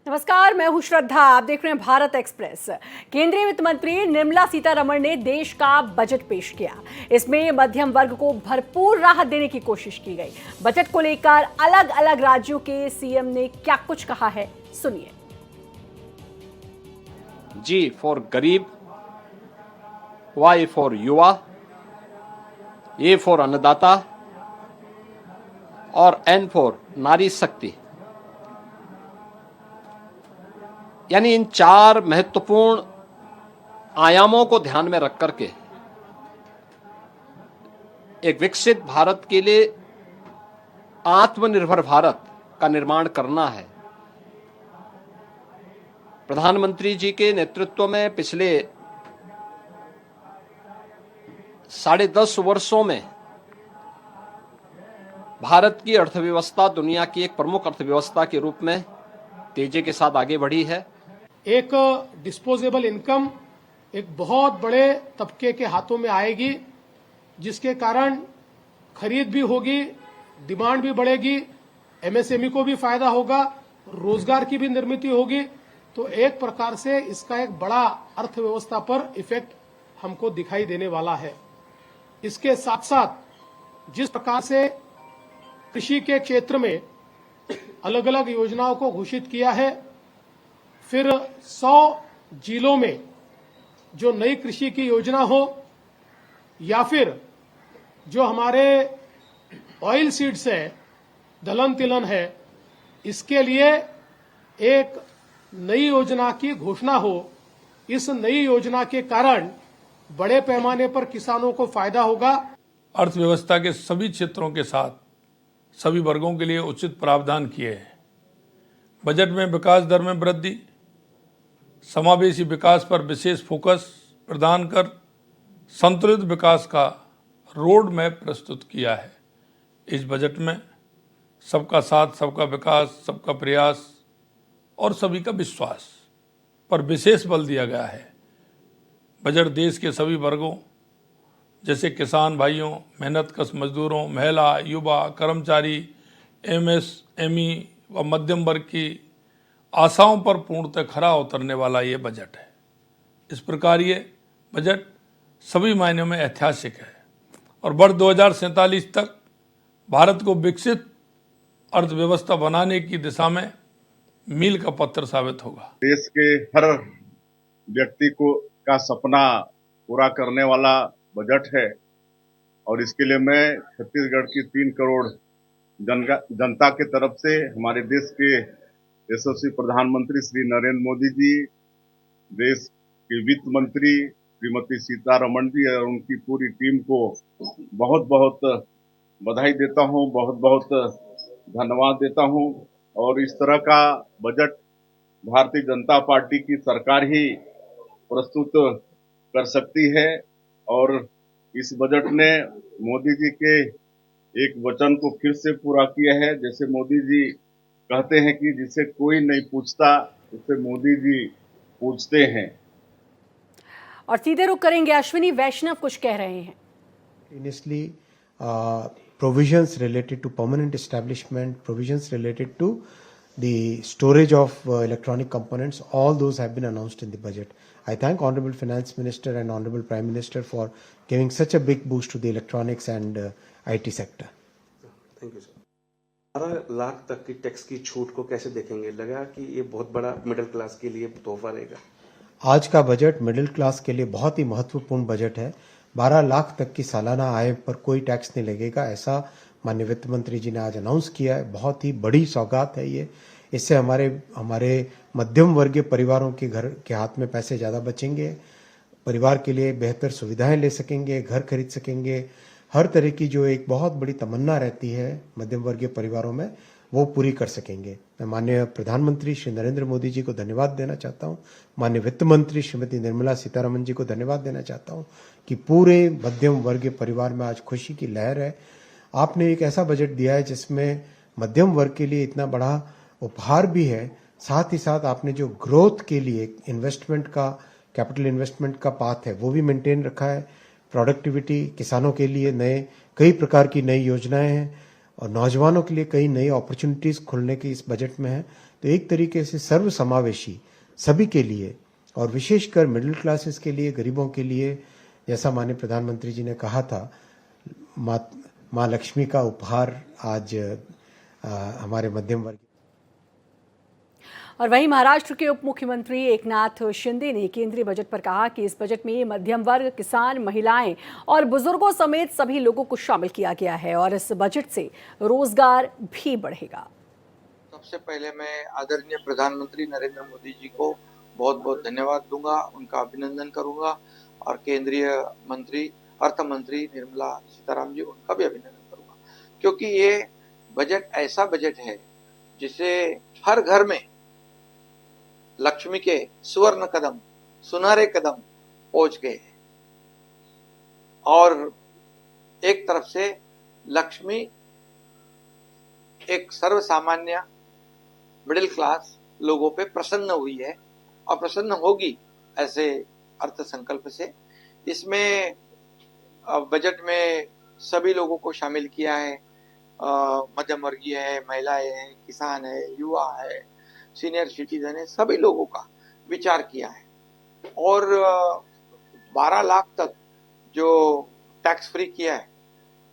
नमस्कार, मैं हूं श्रद्धा। आप देख रहे हैं भारत एक्सप्रेस। केंद्रीय वित्त मंत्री निर्मला सीतारमण ने देश का बजट पेश किया। इसमें मध्यम वर्ग को भरपूर राहत देने की कोशिश की गई। बजट को लेकर अलग अलग राज्यों के सीएम ने क्या कुछ कहा है, सुनिए। जी फॉर गरीब, वाई फॉर युवा, ए फॉर अन्नदाता और एन फॉर नारी शक्ति। यानी इन चार महत्वपूर्ण आयामों को ध्यान में रख करके एक विकसित भारत के लिए आत्मनिर्भर भारत का निर्माण करना है। प्रधानमंत्री जी के नेतृत्व में पिछले 10.5 वर्षों में भारत की अर्थव्यवस्था दुनिया की एक प्रमुख अर्थव्यवस्था के रूप में तेजी के साथ आगे बढ़ी है। एक डिस्पोजेबल इनकम एक बहुत बड़े तबके के हाथों में आएगी, जिसके कारण खरीद भी होगी, डिमांड भी बढ़ेगी, एमएसएमई को भी फायदा होगा, रोजगार की भी निर्मित होगी। तो एक प्रकार से इसका एक बड़ा अर्थव्यवस्था पर इफेक्ट हमको दिखाई देने वाला है। इसके साथ साथ जिस प्रकार से कृषि के क्षेत्र में अलग अलग योजनाओं को घोषित किया है, फिर 100 जिलों में जो नई कृषि की योजना हो, या फिर जो हमारे ऑयल सीड्स है, दलहन तिलहन है, इसके लिए एक नई योजना की घोषणा हो। इस नई योजना के कारण बड़े पैमाने पर किसानों को फायदा होगा। अर्थव्यवस्था के सभी क्षेत्रों के साथ सभी वर्गों के लिए उचित प्रावधान किए हैं। बजट में विकास दर में वृद्धि, समावेशी विकास पर विशेष फोकस प्रदान कर संतुलित विकास का रोड मैप प्रस्तुत किया है। इस बजट में सबका साथ, सबका विकास, सबका प्रयास और सभी का विश्वास पर विशेष बल दिया गया है। बजट देश के सभी वर्गों जैसे किसान भाइयों, मेहनतकश मजदूरों, महिला, युवा, कर्मचारी, एमएसएमई व मध्यम वर्ग की आशाओं पर पूर्णतः खरा उतरने वाला ये बजट है। इस प्रकार ये बजट सभी मायनों में ऐतिहासिक है और वर्ष 2047 तक भारत को विकसित अर्थव्यवस्था बनाने की दिशा में मील का पत्थर साबित होगा। देश के हर व्यक्ति का सपना पूरा करने वाला बजट है और इसके लिए मैं छत्तीसगढ़ की 3 करोड़ जनता के तरफ से हमारे देश के यशस्वी प्रधानमंत्री श्री नरेंद्र मोदी जी, देश के वित्त मंत्री श्रीमती सीतारमण जी और उनकी पूरी टीम को बहुत बहुत बधाई देता हूं, बहुत बहुत धन्यवाद देता हूं। और इस तरह का बजट भारतीय जनता पार्टी की सरकार ही प्रस्तुत कर सकती है और इस बजट ने मोदी जी के एक वचन को फिर से पूरा किया है। जैसे मोदी जी कहते हैं कि जिसे कोई नहीं पूछता उसे मोदी जी पूछते हैं। और सीधे रुख करेंगे, अश्विनी वैष्णव कुछ कह रहे हैं। Initially, provisions related to permanent establishment, provisions related to the storage of electronic components, all those have been announced in the budget. I thank Honorable Finance Minister and Honorable Prime Minister for giving such a big boost to the electronics and IT sector. Thank you, sir. 12 lakh तक की tax की छूट को कैसे देखेंगे? लगा कि ये बहुत बड़ा मिडिल क्लास के लिए तोहफा रहेगा। आज का बजट मिडिल क्लास के लिए बहुत ही महत्वपूर्ण बजट है। 12 लाख तक की सालाना आय पर कोई टैक्स नहीं लगेगा, ऐसा माननीय वित्त मंत्री जी ने आज अनाउंस किया है। बहुत ही बड़ी सौगात है ये। इससे हमारे मध्यम वर्गीय परिवारों के घर के हाथ में पैसे ज़्यादा बचेंगे, परिवार के लिए बेहतर सुविधाएं ले सकेंगे, घर खरीद सकेंगे। हर तरह की जो एक बहुत बड़ी तमन्ना रहती है मध्यम वर्गीय परिवारों में, वो पूरी कर सकेंगे। मैं माननीय प्रधानमंत्री श्री नरेंद्र मोदी जी को धन्यवाद देना चाहता हूँ, माननीय वित्त मंत्री श्रीमती निर्मला सीतारमण जी को धन्यवाद देना चाहता हूँ कि पूरे मध्यम वर्गीय परिवार में आज खुशी की लहर है। आपने एक ऐसा बजट दिया है जिसमें मध्यम वर्ग के लिए इतना बड़ा उपहार भी है, साथ ही साथ आपने जो ग्रोथ के लिए इन्वेस्टमेंट का, कैपिटल इन्वेस्टमेंट का पाथ है वो भी मेंटेन रखा है। प्रोडक्टिविटी, किसानों के लिए नए कई प्रकार की नई योजनाएं हैं और नौजवानों के लिए कई नई अपॉर्चुनिटीज खुलने की इस बजट में है। तो एक तरीके से सर्व समावेशी सभी के लिए और विशेषकर मिडिल क्लासेस के लिए, गरीबों के लिए, जैसा माननीय प्रधानमंत्री जी ने कहा था, माँ लक्ष्मी का उपहार आज हमारे मध्यम वर्ग। और वहीं महाराष्ट्र के उप मुख्यमंत्री एकनाथ शिंदे ने केंद्रीय बजट पर कहा कि इस बजट में मध्यम वर्ग, किसान, महिलाएं और बुजुर्गों समेत सभी लोगों को शामिल किया गया है और इस बजट से रोजगार भी बढ़ेगा। सबसे पहले मैं आदरणीय प्रधानमंत्री नरेंद्र मोदी जी को बहुत बहुत धन्यवाद दूंगा, उनका अभिनंदन करूंगा और केंद्रीय मंत्री अर्थ मंत्री निर्मला सीतारामन जी, उनका भी अभिनंदन करूंगा, क्योंकि ये बजट ऐसा बजट है जिसे हर घर में लक्ष्मी के सुवर्ण कदम, सुनहरे कदम पहुंच गए हैं। और एक तरफ से लक्ष्मी एक सर्वसामान्य मिडिल क्लास लोगों पे प्रसन्न हुई है और प्रसन्न होगी ऐसे अर्थ संकल्प से। इसमें बजट में सभी लोगों को शामिल किया है, मध्यम वर्गीय है, महिलाएं हैं, किसान है, युवा है, सीनियर सिटीजन है, सभी लोगों का विचार किया है और 12 लाख तक जो टैक्स फ्री किया है,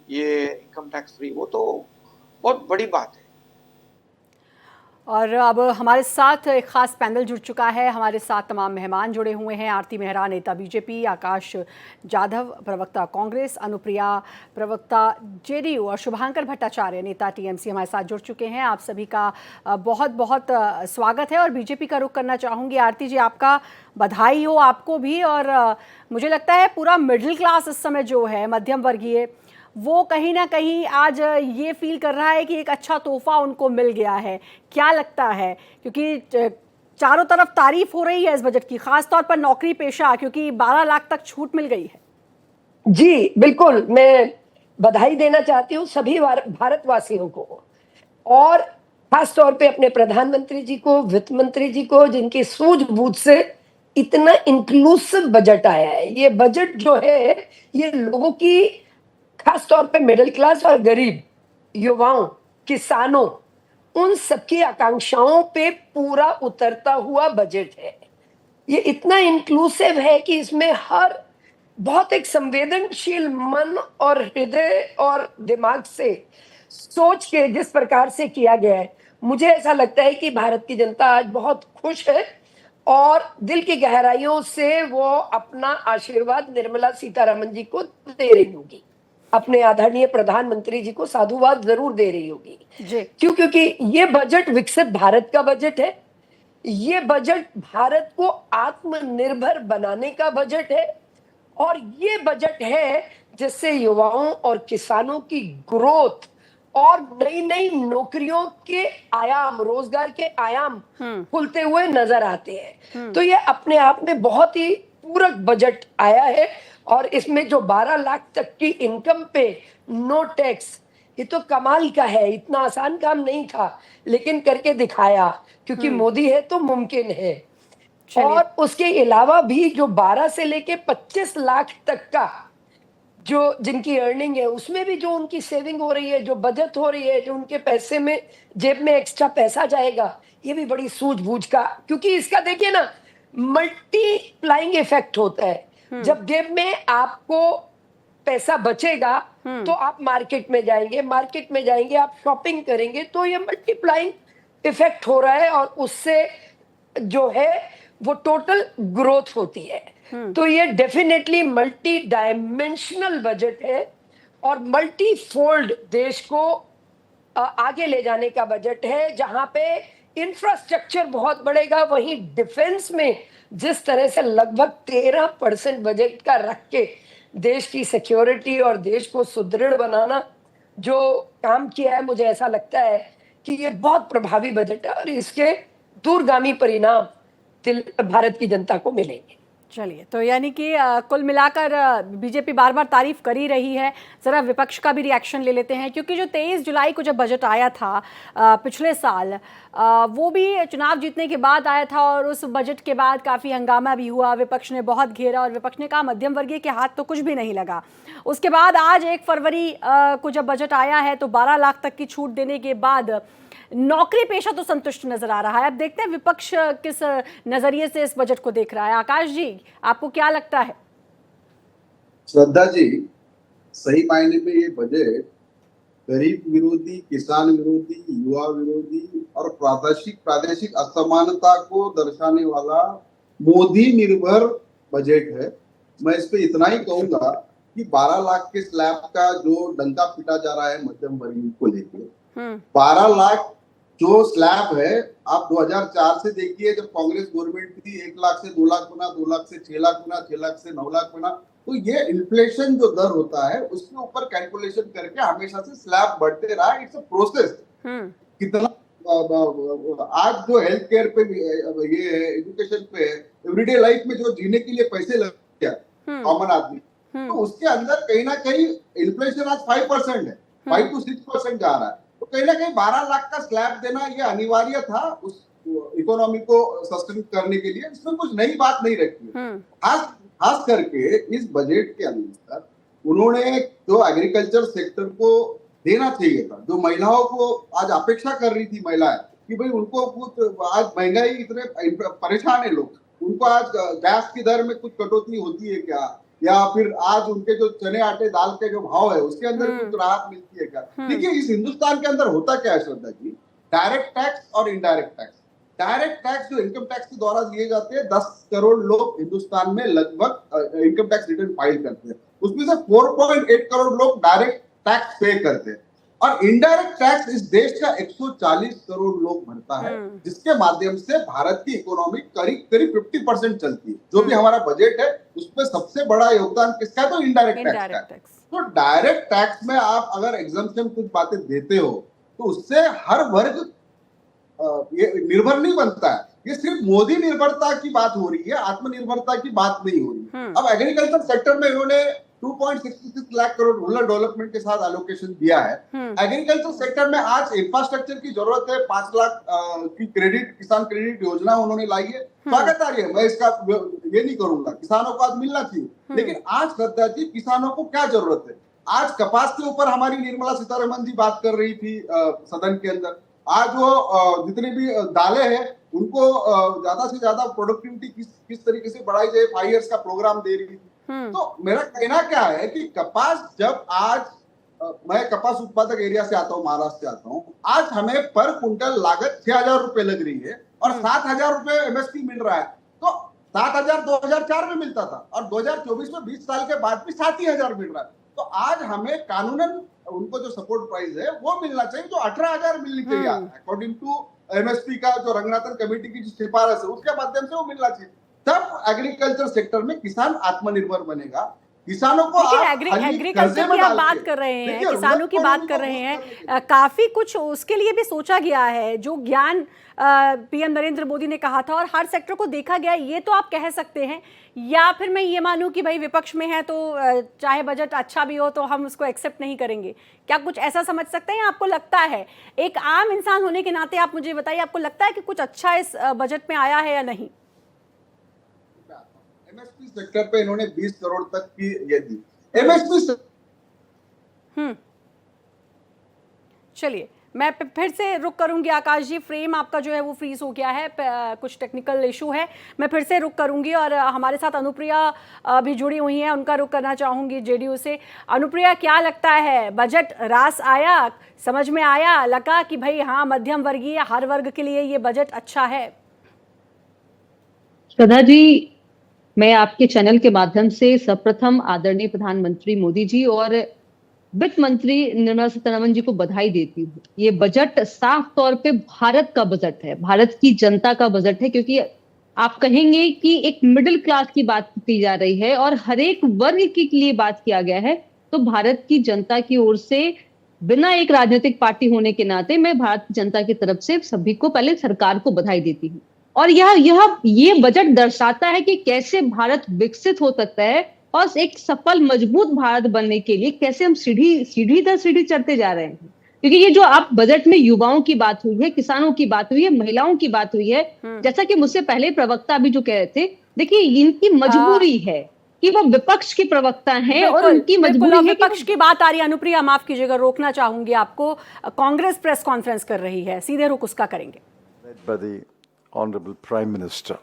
ये इनकम टैक्स फ्री, वो तो बहुत बड़ी बात है। और अब हमारे साथ एक खास पैनल जुड़ चुका है। हमारे साथ तमाम मेहमान जुड़े हुए हैं। आरती मेहरा, नेता बीजेपी, आकाश जाधव, प्रवक्ता कांग्रेस, अनुप्रिया, प्रवक्ता जेडीयू और शुभांकर भट्टाचार्य, नेता टीएमसी हमारे साथ जुड़ चुके हैं। आप सभी का बहुत बहुत स्वागत है और बीजेपी का रुख करना चाहूँगी। आरती जी, आपका बधाई हो आपको भी। और मुझे लगता है पूरा मिडिल क्लास इस समय जो है, मध्यम वर्गीय, वो कहीं ना कहीं आज ये फील कर रहा है कि एक अच्छा तोहफा उनको मिल गया है। क्या लगता है, क्योंकि चारों तरफ तारीफ हो रही है इस बजट की, खास तौर पर नौकरी पेशा, क्योंकि 12 लाख तक छूट मिल गई है। जी बिल्कुल, मैं बधाई देना चाहती हूँ सभी भारतवासियों को और खास तौर पे अपने प्रधानमंत्री जी को, वित्त मंत्री जी को, जिनकी सूझबूझ से इतना इंक्लूसिव बजट आया है। ये बजट जो है, ये लोगों की, खास तौर पे मिडिल क्लास और गरीब, युवाओं, किसानों, उन सबकी आकांक्षाओं पे पूरा उतरता हुआ बजट है। ये इतना इंक्लूसिव है कि इसमें हर बहुत एक संवेदनशील मन और हृदय और दिमाग से सोच के जिस प्रकार से किया गया है, मुझे ऐसा लगता है कि भारत की जनता आज बहुत खुश है और दिल की गहराइयों से वो अपना आशीर्वाद निर्मला सीतारमन जी को दे रही होगी, अपने आदरणीय प्रधानमंत्री जी को साधुवाद जरूर दे रही होगी। क्योंकि ये बजट विकसित भारत का बजट है। ये बजट भारत को आत्मनिर्भर बनाने का बजट है और ये बजट है जिससे युवाओं और किसानों की ग्रोथ और नई नई नौकरियों के आयाम, रोजगार के आयाम खुलते हुए नजर आते हैं। तो ये अपने आप में बहुत ही पूरक बजट आया है और इसमें जो 12 लाख तक की इनकम पे नो टैक्स, ये तो कमाल का है। इतना आसान काम नहीं था, लेकिन करके दिखाया, क्योंकि मोदी है तो मुमकिन है। और उसके अलावा भी जो 12 से लेके 25 लाख तक का जो जिनकी अर्निंग है, उसमें भी जो उनकी सेविंग हो रही है, जो बचत हो रही है, जो उनके पैसे में, जेब में एक्स्ट्रा पैसा जाएगा, ये भी बड़ी सूझबूझ का, क्योंकि इसका देखिए ना, मल्टीप्लाइंग इफेक्ट होता है। जब जेब में आपको पैसा बचेगा तो आप मार्केट में जाएंगे, आप शॉपिंग करेंगे, तो ये मल्टीप्लाइंग इफेक्ट हो रहा है और उससे जो है वो टोटल ग्रोथ होती है। तो ये डेफिनेटली मल्टी डायमेंशनल बजट है और मल्टी फोल्ड देश को आगे ले जाने का बजट है, जहां पे इंफ्रास्ट्रक्चर बहुत बढ़ेगा, वहीं डिफेंस में जिस तरह से लगभग 13% बजट का रख के देश की सिक्योरिटी और देश को सुदृढ़ बनाना जो काम किया है, मुझे ऐसा लगता है कि ये बहुत प्रभावी बजट है और इसके दूरगामी परिणाम भारत की जनता को मिलेंगे। चलिए, तो यानी कि कुल मिलाकर बीजेपी बार बार तारीफ कर ही रही है। ज़रा विपक्ष का भी रिएक्शन ले लेते हैं, क्योंकि जो 23 जुलाई को जब बजट आया था पिछले साल, वो भी चुनाव जीतने के बाद आया था और उस बजट के बाद काफ़ी हंगामा भी हुआ। विपक्ष ने बहुत घेरा और विपक्ष ने कहा मध्यम वर्गीय के हाथ तो कुछ भी नहीं लगा। उसके बाद आज 1 फरवरी को जब बजट आया है तो 12 लाख तक की छूट देने के बाद नौकरी पेशा तो संतुष्ट नजर आ रहा है। अब देखते हैं विपक्ष किस नजरिए से इस बजट को देख रहा है। आकाश जी, आपको क्या लगता है? श्रद्धा जी, सही मायने में ये बजट गरीब विरोधी, किसान विरोधी, युवा विरोधी और प्रादेशिक असमानता को दर्शाने वाला मोदी निर्भर बजट है। मैं इस पे इतना ही कहूंगा कि 12 लाख के स्लैब का जो डंका पीटा जा रहा है मध्यम वर्गीय को लेके, 12 लाख जो स्लैब है, आप 2004 से देखिए, जब कांग्रेस गवर्नमेंट थी, 1 लाख से 2 लाख बना, 2 लाख से 6 लाख बना, 6 लाख से 9 लाख बना। तो ये इन्फ्लेशन जो दर होता है उसके ऊपर कैलकुलेशन करके हमेशा से स्लैब बढ़ते रहा। It's a process. कितना आज जो हेल्थ केयर पे ये है, एजुकेशन पे, एवरीडे लाइफ में जो जीने के लिए पैसे लग गया कॉमन आदमी, तो उसके अंदर कहीं ना कहीं इन्फ्लेशन आज 5% है, 5 to 6% जा रहा है। तो कहीं ना कहीं 12 लाख का स्लैब देना ये अनिवार्य था उस इकोनॉमी को सस्टेन करने के लिए। इसमें कुछ नई बात नहीं रखी है। खास करके इस बजट के अंदर उन्होंने जो एग्रीकल्चर सेक्टर को देना चाहिए था, जो महिलाओं को आज अपेक्षा कर रही थी महिलाएं कि भाई उनको कुछ, आज महंगाई इतने परेशान है लोग, उनको आज गैस की दर में कुछ कटौती होती है क्या, या फिर आज उनके जो चने आटे दाल के जो भाव है उसके अंदर कुछ राहत मिलती है क्या। देखिए, इस हिंदुस्तान के अंदर होता क्या है श्रद्धा जी, डायरेक्ट टैक्स और इनडायरेक्ट टैक्स। डायरेक्ट टैक्स जो इनकम टैक्स के द्वारा दिए जाते हैं, 10 करोड़ लोग हिंदुस्तान में लगभग इनकम टैक्स रिटर्न फाइल करते हैं, उसमें से 4.8 करोड़ लोग डायरेक्ट टैक्स पे करते हैं। और इनडायरेक्ट टैक्स इस देश का 140 करोड़ लोग भरता है, जिसके माध्यम से भारत की इकोनॉमी करीब 50% चलती है। जो भी हमारा बजट है उसमें सबसे बड़ा योगदान किसका है? तो इनडायरेक्ट टैक्स का। तो डायरेक्ट टैक्स में आप अगर एग्जम्पशन कुछ बातें देते हो तो उससे हर वर्ग ये निर्भर नहीं बनता है। ये सिर्फ मोदी निर्भरता की बात हो रही है, आत्मनिर्भरता की बात नहीं हो रही। अब एग्रीकल्चर सेक्टर में इन्होंने 2.66 लाख करोड़ रूरल डेवलपमेंट के साथ एलोकेशन दिया है। एग्रीकल्चर सेक्टर में आज इंफ्रास्ट्रक्चर की जरूरत है, 5 लाख की क्रेडिट, किसान क्रेडिट योजना उन्होंने लाई है, स्वागत आ रही है। मैं इसका ये नहीं करूंगा, किसानों को आज मिलना चाहिए। लेकिन आज श्रद्धा जी, किसानों को क्या जरूरत है? आज कपास के ऊपर हमारी निर्मला सीतारमण जी बात कर रही थी सदन के अंदर। आज वो जितनी भी दालें हैं उनको ज्यादा से ज्यादा प्रोडक्टिविटी किस तरीके से बढ़ाई जाए, 5 इयर्स का प्रोग्राम दे रही थी। तो मेरा कहना क्या है कि कपास, जब आज मैं कपास उत्पादक एरिया से आता हूँ, महाराष्ट्र से आता हूँ, आज हमें पर क्विंटल लागत 6,000 रुपए लग रही है और 7,000 रुपए एमएसपी मिल रहा है। तो 7,000 2004 में मिलता था और 2024 में 20 साल के बाद भी 7,000 मिल रहा है। तो आज हमें कानूनन उनको जो सपोर्ट प्राइस है वो मिलना चाहिए, जो 18,000 मिलनी चाहिए अकॉर्डिंग टू एमएसपी का जो रंगनाथन कमेटी की जो सिफारिश है उसके माध्यम से वो मिलना चाहिए। तब एग्रीकल्चर सेक्टर में किसान आत्मनिर्भर बनेगा। किसानों को एग्रीकल्चर की आप बात कर रहे हैं, किसानों की बात कर रहे हैं, काफी कुछ उसके लिए भी सोचा गया है। जो ज्ञान पीएम नरेंद्र मोदी ने कहा था और हर सेक्टर को देखा गया, ये तो आप कह सकते हैं। या फिर मैं ये मानूं कि भाई विपक्ष में है तो चाहे बजट अच्छा भी हो तो हम उसको एक्सेप्ट नहीं करेंगे, क्या कुछ ऐसा समझ सकते हैं? आपको लगता है, एक आम इंसान होने के नाते आप मुझे बताइए, आपको लगता है कि कुछ अच्छा इस बजट में आया है या नहीं? एमएसपी सेक्टर पे इन्होंने 20 करोड़ तक की ये दी। एमएसपी चलिए, मैं फिर से रुक करूंगी। आकाश जी, फ्रेम आपका जो है वो फ्रीज हो गया है, कुछ टेक्निकल इशू है। मैं फिर से रुक करूंगी और हमारे साथ अनुप्रिया भी जुड़ी हुई हैं, उनका रुक करना चाहूंगी जेडीयू से। अनुप्रिया, क्या लगता है, बजट रास आया, समझ में आया, लगा कि भाई हाँ मध्यम वर्गीय हर वर्ग के लिए ये बजट अच्छा है? श्रद्धा जी, मैं आपके चैनल के माध्यम से सर्वप्रथम आदरणीय प्रधानमंत्री मोदी जी और वित्त मंत्री निर्मला सीतारमण जी को बधाई देती हूँ। ये बजट साफ तौर पे भारत का बजट है, भारत की जनता का बजट है, क्योंकि आप कहेंगे कि एक मिडिल क्लास की बात की जा रही है और हर एक वर्ग के लिए बात किया गया है। तो भारत की जनता की ओर से, बिना एक राजनीतिक पार्टी होने के नाते, मैं भारत की जनता की तरफ से सभी को, पहले सरकार को बधाई देती हूँ। और ये बजट दर्शाता है कि कैसे भारत विकसित हो सकता है और एक सफल मजबूत भारत बनने के लिए कैसे हम सीढ़ी दर सीढ़ी चढ़ते जा रहे हैं। क्योंकि ये जो आप बजट में युवाओं की बात हुई है, किसानों की बात हुई है, महिलाओं की बात हुई है, जैसा कि मुझसे पहले प्रवक्ता भी जो कह रहे थे, देखिए इनकी मजबूरी है कि वो विपक्ष के प्रवक्ता हैं और बिल्कुल, उनकी बिल्कुल, मजबूरी और है कि विपक्ष की बात आ रही है। अनुप्रिया, माफ कीजिएगा, रोकना चाहूंगी आपको। कांग्रेस प्रेस कॉन्फ्रेंस कर रही है, सीधे रुख उसका करेंगे। By the Honorable Prime Minister.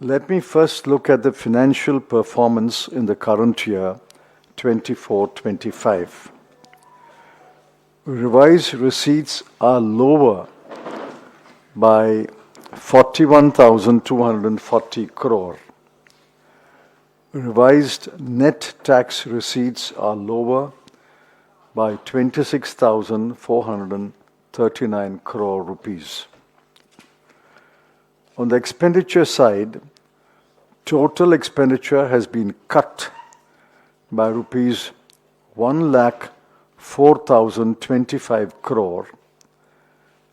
Let me first look at the financial performance in the current year, 24-25. Revised receipts are lower by 41,240 crore. Revised net tax receipts are lower by 26,439 crore rupees. On the expenditure side, total expenditure has been cut by rupees 1,04,025 crore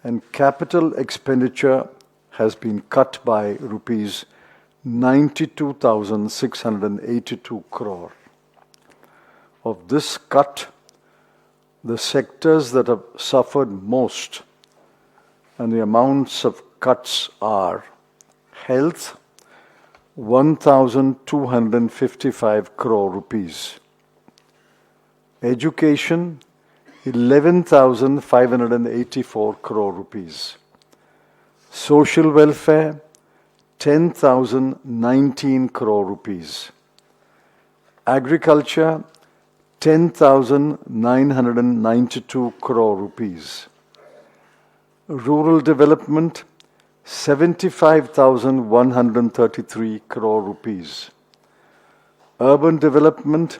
and capital expenditure has been cut by rupees 92,682 crore. Of this cut, the sectors that have suffered most and the amounts of cuts are health, 1,255 crore rupees. Education, 11,584 crore rupees. Social welfare, 10,019 crore rupees. Agriculture, 10,992 crore rupees. Rural development, 75,133 crore rupees. Urban development,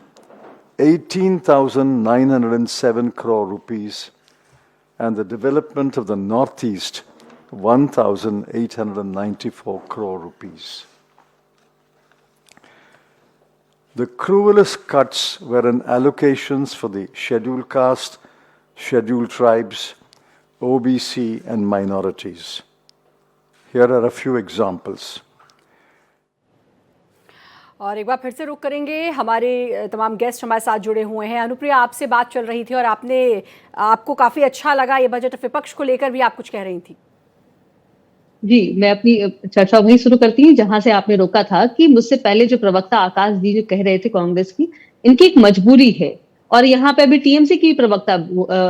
18,907 crore rupees. And the development of the Northeast, 1,894 crore rupees. The cruelest cuts were in allocations for the scheduled caste, scheduled tribes, OBC and minorities. Here are a few examples. और एक बार फिर से रुक करेंगे, हमारे तमाम guest हमारे साथ जुड़े हुए हैं। अनुप्रिया, आपसे बात चल रही थी और आपको काफ़ी अच्छा लगा ये बजट, विपक्ष को लेकर भी आप कुछ कह रही थी। जी, मैं अपनी चर्चा वहीं शुरू करती हूँ जहां से आपने रोका था कि मुझसे पहले जो प्रवक्ता आकाश जी जो कह रहे थे कांग्रेस की, इनकी एक मजबूरी है। और यहाँ पे अभी टीएमसी की प्रवक्ता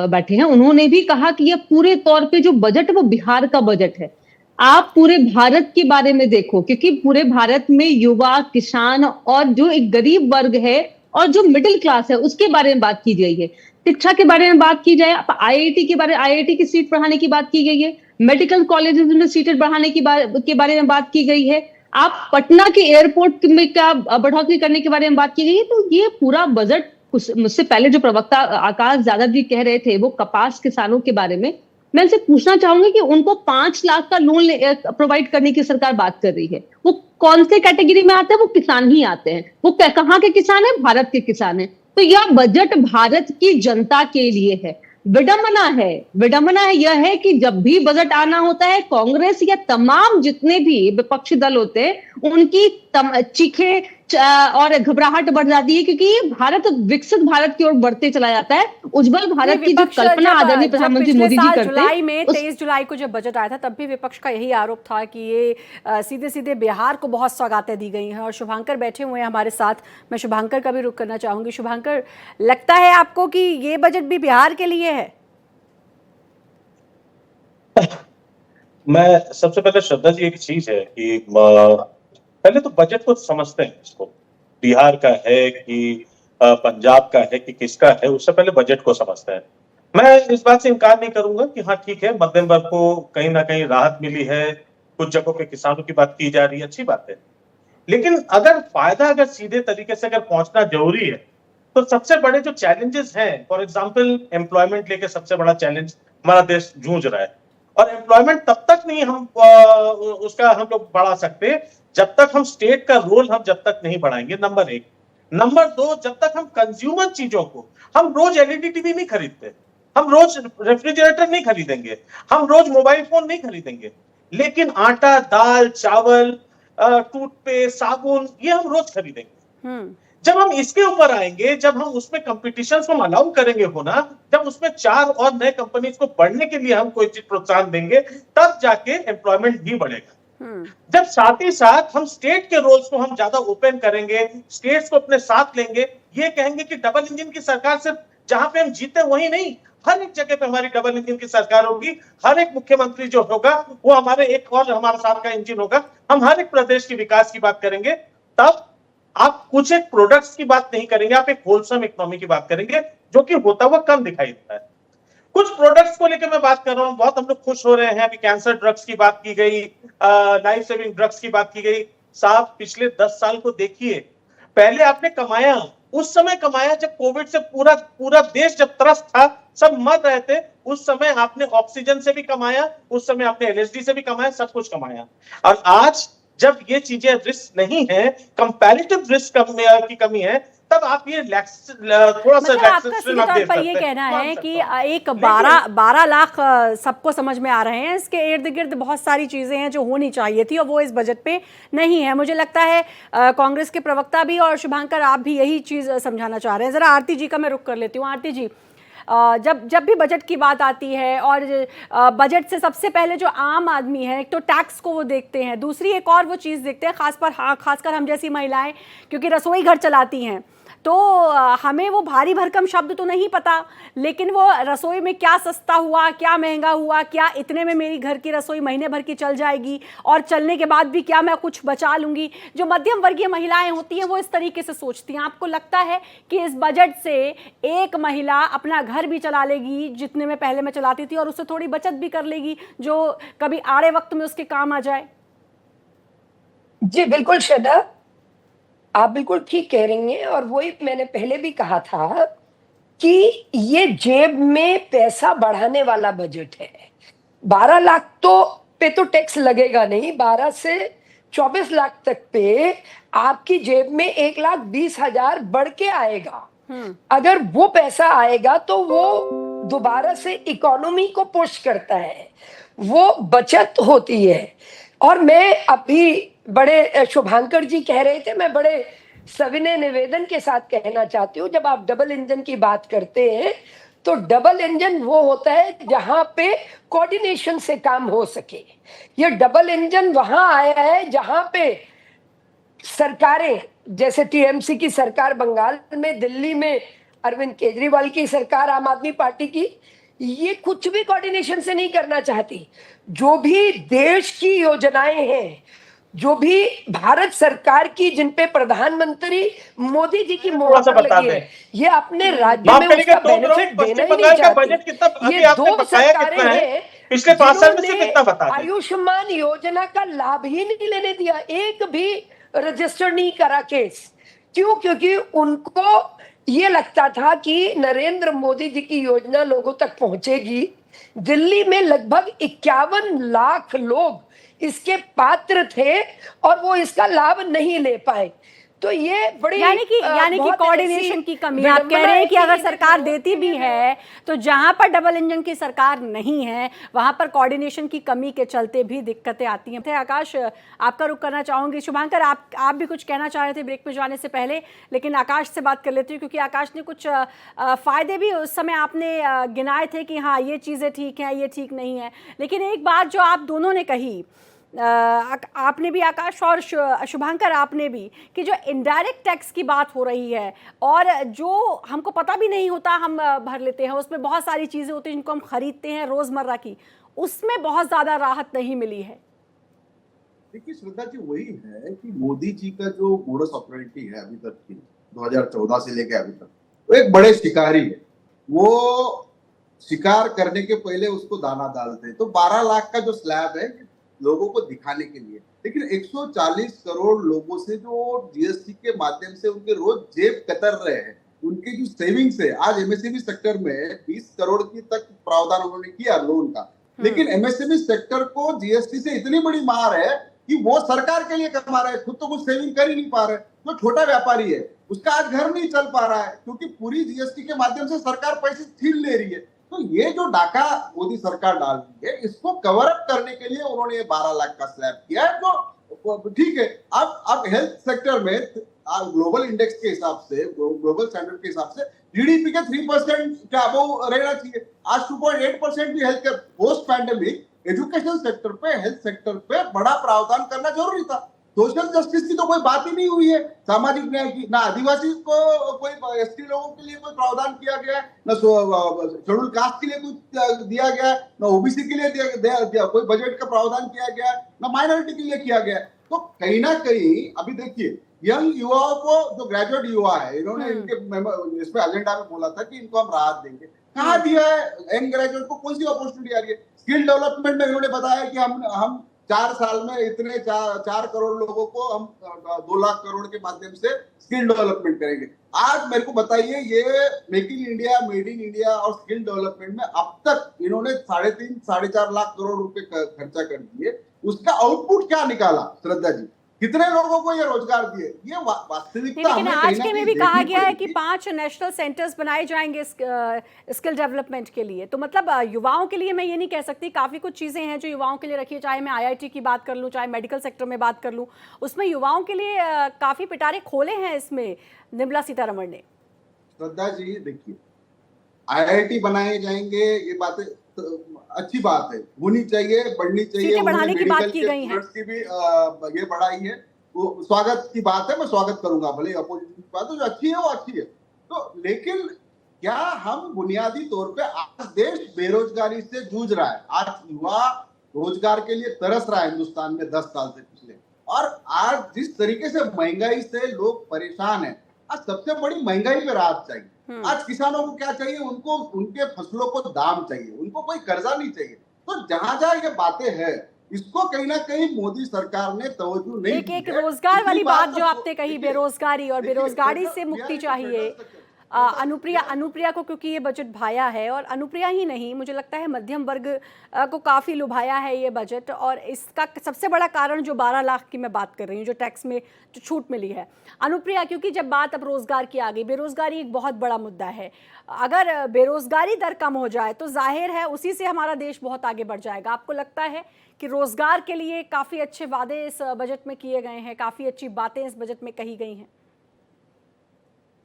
बैठे हैं, उन्होंने भी कहा कि यह पूरे तौर पे जो बजट है वो बिहार का बजट है। आप पूरे भारत के बारे में देखो, क्योंकि पूरे भारत में युवा, किसान और जो एक गरीब वर्ग है और जो मिडिल क्लास है उसके बारे में बात की गई है। शिक्षा के बारे में बात की जाए, आईआईटी की सीट बढ़ाने की बात की गई है, मेडिकल कॉलेजेस में सीटें बढ़ाने के बारे में बात की गई है, आप पटना के एयरपोर्ट में का बढ़ोतरी करने के बारे में बात की गई है। तो ये पूरा बजट, मुझसे पहले जो प्रवक्ता आकाश यादव जी कह रहे थे वो कपास किसानों के बारे में, मैं इनसे पूछना चाहूंगी कि उनको 5 लाख का लोन प्रोवाइड करने की सरकार बात कर रही है, वो कौन से कैटेगरी में आते हैं? वो किसान ही आते हैं। वो कहाँ के किसान है? भारत के किसान है। तो यह बजट भारत की जनता के लिए है। विडंबना है यह है कि जब भी बजट आना होता है, कांग्रेस या तमाम जितने भी विपक्षी दल होते हैं उनकी चीखें और घबराहट बढ़ जाती है, क्योंकि भारत विकसित भारत की ओर बढ़ते चला जाता है। उज्जवल भारत की जो कल्पना आदरणीय प्रधानमंत्री मोदी जी करते हैं। जुलाई में 23 जुलाई को जब बजट आया था तब भी विपक्ष का यही आरोप था कि ये सीधे सीधे बिहार को बहुत सौगातें दी गई हैं। और शुभांकर बैठे हुए हैं हमारे साथ, मैं शुभांकर का भी रुख करना चाहूंगी। शुभांकर, लगता है आपको कि ये बजट भी बिहार के लिए है? मैं सबसे पहले श्रद्धा जी, एक चीज है कि पहले तो बजट को समझते हैं, इसको बिहार का है कि पंजाब का है कि किसका है, उससे पहले बजट को समझते हैं। मैं इस बात से इनकार नहीं करूंगा कि हाँ ठीक है, मध्यम वर्ग को कहीं ना कहीं राहत मिली है, कुछ जगहों पे किसानों की बात की जा रही है, अच्छी बात है। लेकिन अगर सीधे तरीके से अगर पहुंचना जरूरी है तो सबसे बड़े जो चैलेंजेस हैं, फॉर एग्जाम्पल एम्प्लॉयमेंट लेके सबसे बड़ा चैलेंज हमारा देश जूझ रहा है। और एम्प्लॉयमेंट तब तक नहीं हम लोग बढ़ा सकते जब तक हम स्टेट का रोल जब तक नहीं बढ़ाएंगे, नंबर 1। नंबर 2, जब तक हम कंज्यूमर चीजों को, हम रोज एलईडी टीवी नहीं खरीदते, हम रोज रेफ्रिजरेटर नहीं खरीदेंगे, हम रोज मोबाइल फोन नहीं खरीदेंगे, लेकिन आटा, दाल, चावल, टूथपेस्ट, साबुन, ये हम रोज खरीदेंगे। जब हम इसके ऊपर आएंगे, जब हम उसमें कंपटीशन को अलाउ करेंगे होना, जब उसमें 4 और नए कंपनीज को बढ़ने के लिए हम कोई चीज प्रोत्साहन देंगे, तब जाके एम्प्लॉयमेंट भी बढ़ेगा। जब साथ ही साथ हम स्टेट के रोल्स को हम ज्यादा ओपन करेंगे, स्टेट्स को अपने साथ लेंगे, ये कहेंगे कि डबल इंजन की सरकार सिर्फ जहां पे हम जीते वही नहीं, हर एक जगह पे हमारी डबल इंजन की सरकार होगी, हर एक मुख्यमंत्री जो होगा वो हमारे एक और हमारे साथ का इंजन होगा, हम हर एक प्रदेश के विकास की बात करेंगे, तब आप कुछ एक प्रोडक्ट्स की बात नहीं करेंगे, आप एक होलसम इकोनॉमी की बात करेंगे, जो कि होता हुआ कम दिखाई देता है। कुछ प्रोडक्ट्स को लेकर मैं बात कर रहा हूं, बहुत हम लोग खुश हो रहे हैं। अभी कैंसर ड्रग्स की बात की गई, लाइफ सेविंग ड्रग्स की बात की गई। साहब पिछले 10 साल को देखिए, पहले आपने कमाया, उस समय कमाया जब कोविड से पूरा देश जब त्रस्त था, सब मर रहे थे, उस समय आपने ऑक्सीजन से भी कमाया, उस समय आपने एलएसडी से भी कमाया, सब कुछ कमाया। और आज जब ये चीजें रिस्क नहीं है, कंपैरेटिव रिस्क की कमी है, तब आप ये थोड़ा सा आपका सीधे तौर पर ये कहना है कि एक 12 लाख सबको समझ में आ रहे हैं, इसके इर्द गिर्द बहुत सारी चीजें हैं जो होनी चाहिए थी और वो इस बजट पे नहीं है। मुझे लगता है कांग्रेस के प्रवक्ता भी और शुभांकर आप भी यही चीज समझाना चाह रहे हैं। जरा आरती जी का मैं रुख कर लेती हूँ। आरती जी, जब भी बजट की बात आती है और बजट से सबसे पहले जो आम आदमी है, एक तो टैक्स को वो देखते हैं, दूसरी एक और वो चीज़ देखते हैं, खासकर हम जैसी महिलाएं, क्योंकि रसोई घर चलाती हैं, तो हमें वो भारी भरकम शब्द तो नहीं पता, लेकिन वो रसोई में क्या सस्ता हुआ, क्या महंगा हुआ, क्या इतने में मेरी घर की रसोई महीने भर की चल जाएगी और चलने के बाद भी क्या मैं कुछ बचा लूँगी। जो मध्यम वर्गीय महिलाएं होती हैं वो इस तरीके से सोचती हैं। आपको लगता है कि इस बजट से एक महिला अपना घर भी चला लेगी जितने में पहले में चलाती थी, और उससे थोड़ी बचत भी कर लेगी जो कभी आड़े वक्त में उसके काम आ जाए? जी बिल्कुल श्रद्धा, आप बिल्कुल ठीक कह रही हैं, और वही मैंने पहले भी कहा था कि ये जेब में पैसा बढ़ाने वाला बजट है। 12 लाख पे तो टैक्स लगेगा नहीं, 12 से 24 लाख तक पे आपकी जेब में 1,20,000 बढ़ के आएगा। अगर वो पैसा आएगा तो वो दोबारा से इकोनॉमी को पुश करता है, वो बचत होती है। और मैं अभी बड़े शुभांकर जी कह रहे थे, मैं बड़े सविनय निवेदन के साथ कहना चाहती हूँ, जब आप डबल इंजन की बात करते हैं तो डबल इंजन वो होता है जहां पे कोऑर्डिनेशन से काम हो सके। ये डबल इंजन वहां आया है जहां पे सरकारें, जैसे टीएमसी की सरकार बंगाल में, दिल्ली में अरविंद केजरीवाल की सरकार आम आदमी पार्टी की, ये कुछ भी कोऑर्डिनेशन से नहीं करना चाहती। जो भी देश की योजनाएं हैं, जो भी भारत सरकार की, जिन पे प्रधानमंत्री मोदी जी की मोहर लगी है, ये अपने राज्य में उसका बेनिफिट देना ही नहीं चाहती। ये 2 सरकारें हैं पिछले 5 साल में सिर्फ इतना बता दें। आयुष्मान योजना का लाभ ही नहीं लेने दिया, एक भी रजिस्टर नहीं करा केस। क्यों? क्योंकि उनको ये लगता था कि नरेंद्र मोदी जी की योजना लोगों तक पहुंचेगी। दिल्ली में लगभग 51 लाख लोग इसके पात्र थे और वो इसका लाभ नहीं ले पाए। तो ये बड़ी यानी कि कोऑर्डिनेशन की कमी। आप कह रहे हैं कि अगर सरकार देती भी है तो जहां पर डबल इंजन की सरकार नहीं है वहां पर कोऑर्डिनेशन की कमी के चलते भी दिक्कतें आती हैं। आकाश, आपका रुख करना चाहूंगी। शुभांकर, आप भी कुछ कहना चाह रहे थे ब्रेक पे जाने से पहले, लेकिन आकाश से बात कर लेती हूँ क्योंकि आकाश ने कुछ फायदे भी उस समय आपने गिनाए थे कि हाँ ये चीज़ें ठीक हैं, ये ठीक नहीं है। लेकिन एक बात जो आप दोनों ने कही, आपने भी आकाश और शुभांकर आपने भी, कि जो इनडायरेक्ट टैक्स की बात हो रही है और जो हमको पता भी नहीं होता हम भर लेते हैं, उसमें बहुत सारी चीज़ें होती हैं जिनको हम खरीदते हैं रोज़मर्रा की, उसमें बहुत ज़्यादा राहत नहीं मिली है। देखिए श्रद्धा जी, वही है कि मोदी जी का जो मोडस ऑपरेंडी है अभी तक की 2014 से लेकर अभी तक, वो एक बड़े शिकारी है। वो शिकार करने के पहले उसको दाना डालते हैं। तो 12 लाख का जो स्लैब है लोगों को दिखाने के लिए, लेकिन 140 करोड़ लोगों से जो जीएसटी के माध्यम से उनके रोज जेब कतर रहे हैं, उनके जो सेविंग्स है, आज एमएसएमई सेक्टर में 20 करोड़ की तक प्रावधान उन्होंने किया लोन का, लेकिन एमएसएमई सेक्टर को जीएसटी से इतनी बड़ी मार है कि वो सरकार के लिए कमा रहा है, खुद तो कुछ सेविंग कर ही नहीं पा रहे। जो छोटा व्यापारी है उसका आज घर नहीं चल पा रहा है क्योंकि पूरी जीएसटी के माध्यम से सरकार पैसे छीन ले रही है। तो ये जो डाका मोदी सरकार डाल रही है, इसको कवर अप करने के लिए उन्होंने 12 लाख का स्लैब किया है। जो ठीक है, अब हेल्थ सेक्टर में ग्लोबल इंडेक्स के हिसाब से, ग्लोबल स्टैंडर्ड के हिसाब से जीडीपी के 3% के अबव रहना चाहिए। आज 2.8% भी health care post pandemic education sector पे, हेल्थ सेक्टर पे बड़ा प्रावधान करना जरूरी था। सोशल जस्टिस की तो कोई बात ही नहीं हुई है, सामाजिक न्याय की। ना आदिवासी को कोई, एसटी लोगों के लिए कोई प्रावधान किया गया है, ना शेड्यूल कास्ट के लिए कुछ दिया गया है, ना ओबीसी के लिए दिया कोई बजट का प्रावधान किया गया है, ना माइनॉरिटी के लिए किया गया है। तो कहीं ना कहीं अभी देखिए, यंग युवाओं को, जो ग्रेजुएट युवा है, इन्होंने इनके इसमें एजेंडा में बोला था कि इनको हम राहत देंगे। कहाँ दिया है? यंग ग्रेजुएट को कौन सी अपॉर्चुनिटी आ रही है? स्किल डेवलपमेंट में इन्होंने बताया कि हम 4 साल में इतने 4 करोड़ लोगों को हम 2 लाख करोड़ के माध्यम से स्किल डेवलपमेंट करेंगे। आज मेरे को बताइए, ये make in India, made in India और स्किल डेवलपमेंट में अब तक इन्होंने 3.5-4.5 लाख करोड़ रुपए खर्चा कर दिए। उसका आउटपुट क्या निकाला श्रद्धा जी? कितने लोगों को ये रोजगार दिए? ये वास्तविकता। लेकिन आज के में भी कहा गया है कि 5 नेशनल सेंटर्स बनाए जाएंगे स्किल डेवलपमेंट के लिए। तो मतलब युवाओं के लिए मैं ये नहीं कह सकती, काफ़ी कुछ चीज़ें हैं जो युवाओं के लिए रखी है, चाहे मैं IIT की बात कर लूँ, चाहे मेडिकल सेक्टर में बात कर लूँ, उसमें युवाओं के लिए काफ़ी पिटारे खोले हैं इसमें निर्मला सीतारमण ने। श्रद्धा जी देखिए, IIT बनाए जाएंगे, ये बातें अच्छी बात है, होनी चाहिए, बढ़नी चाहिए। सीटें बढ़ाने की बात की गई है, की भी ये बढ़ाई है, वो स्वागत की बात है, मैं स्वागत करूंगा। भले अपोजिशन की बात है, जो अच्छी है वो अच्छी है। तो लेकिन क्या हम बुनियादी तौर पे, आज देश बेरोजगारी से जूझ रहा है, आज युवा रोजगार के लिए तरस रहा है हिंदुस्तान में 10 साल से पिछले, और आज जिस तरीके से महंगाई से लोग परेशान है, आज सबसे बड़ी महंगाई पे राहत चाहिए। आज किसानों को क्या चाहिए? उनको उनके फसलों को दाम चाहिए, उनको कोई कर्जा नहीं चाहिए। तो जहां जहां ये बातें हैं, इसको कहीं ना कहीं मोदी सरकार ने तवज्जो नहीं दी है। एक रोजगार वाली बात जो आपने कही, बेरोजगारी और बेरोजगारी से मुक्ति चाहिए। अनुप्रिया को क्योंकि ये बजट भाया है, और अनुप्रिया ही नहीं, मुझे लगता है मध्यम वर्ग को काफ़ी लुभाया है ये बजट। और इसका सबसे बड़ा कारण जो 12 लाख की मैं बात कर रही हूँ, जो टैक्स में जो छूट मिली है। अनुप्रिया, क्योंकि जब बात अब रोज़गार की आ गई, बेरोज़गारी एक बहुत बड़ा मुद्दा है। अगर बेरोज़गारी दर कम हो जाए तो जाहिर है उसी से हमारा देश बहुत आगे बढ़ जाएगा। आपको लगता है कि रोज़गार के लिए काफ़ी अच्छे वादे इस बजट में किए गए हैं, काफ़ी अच्छी बातें इस बजट में कही गई हैं?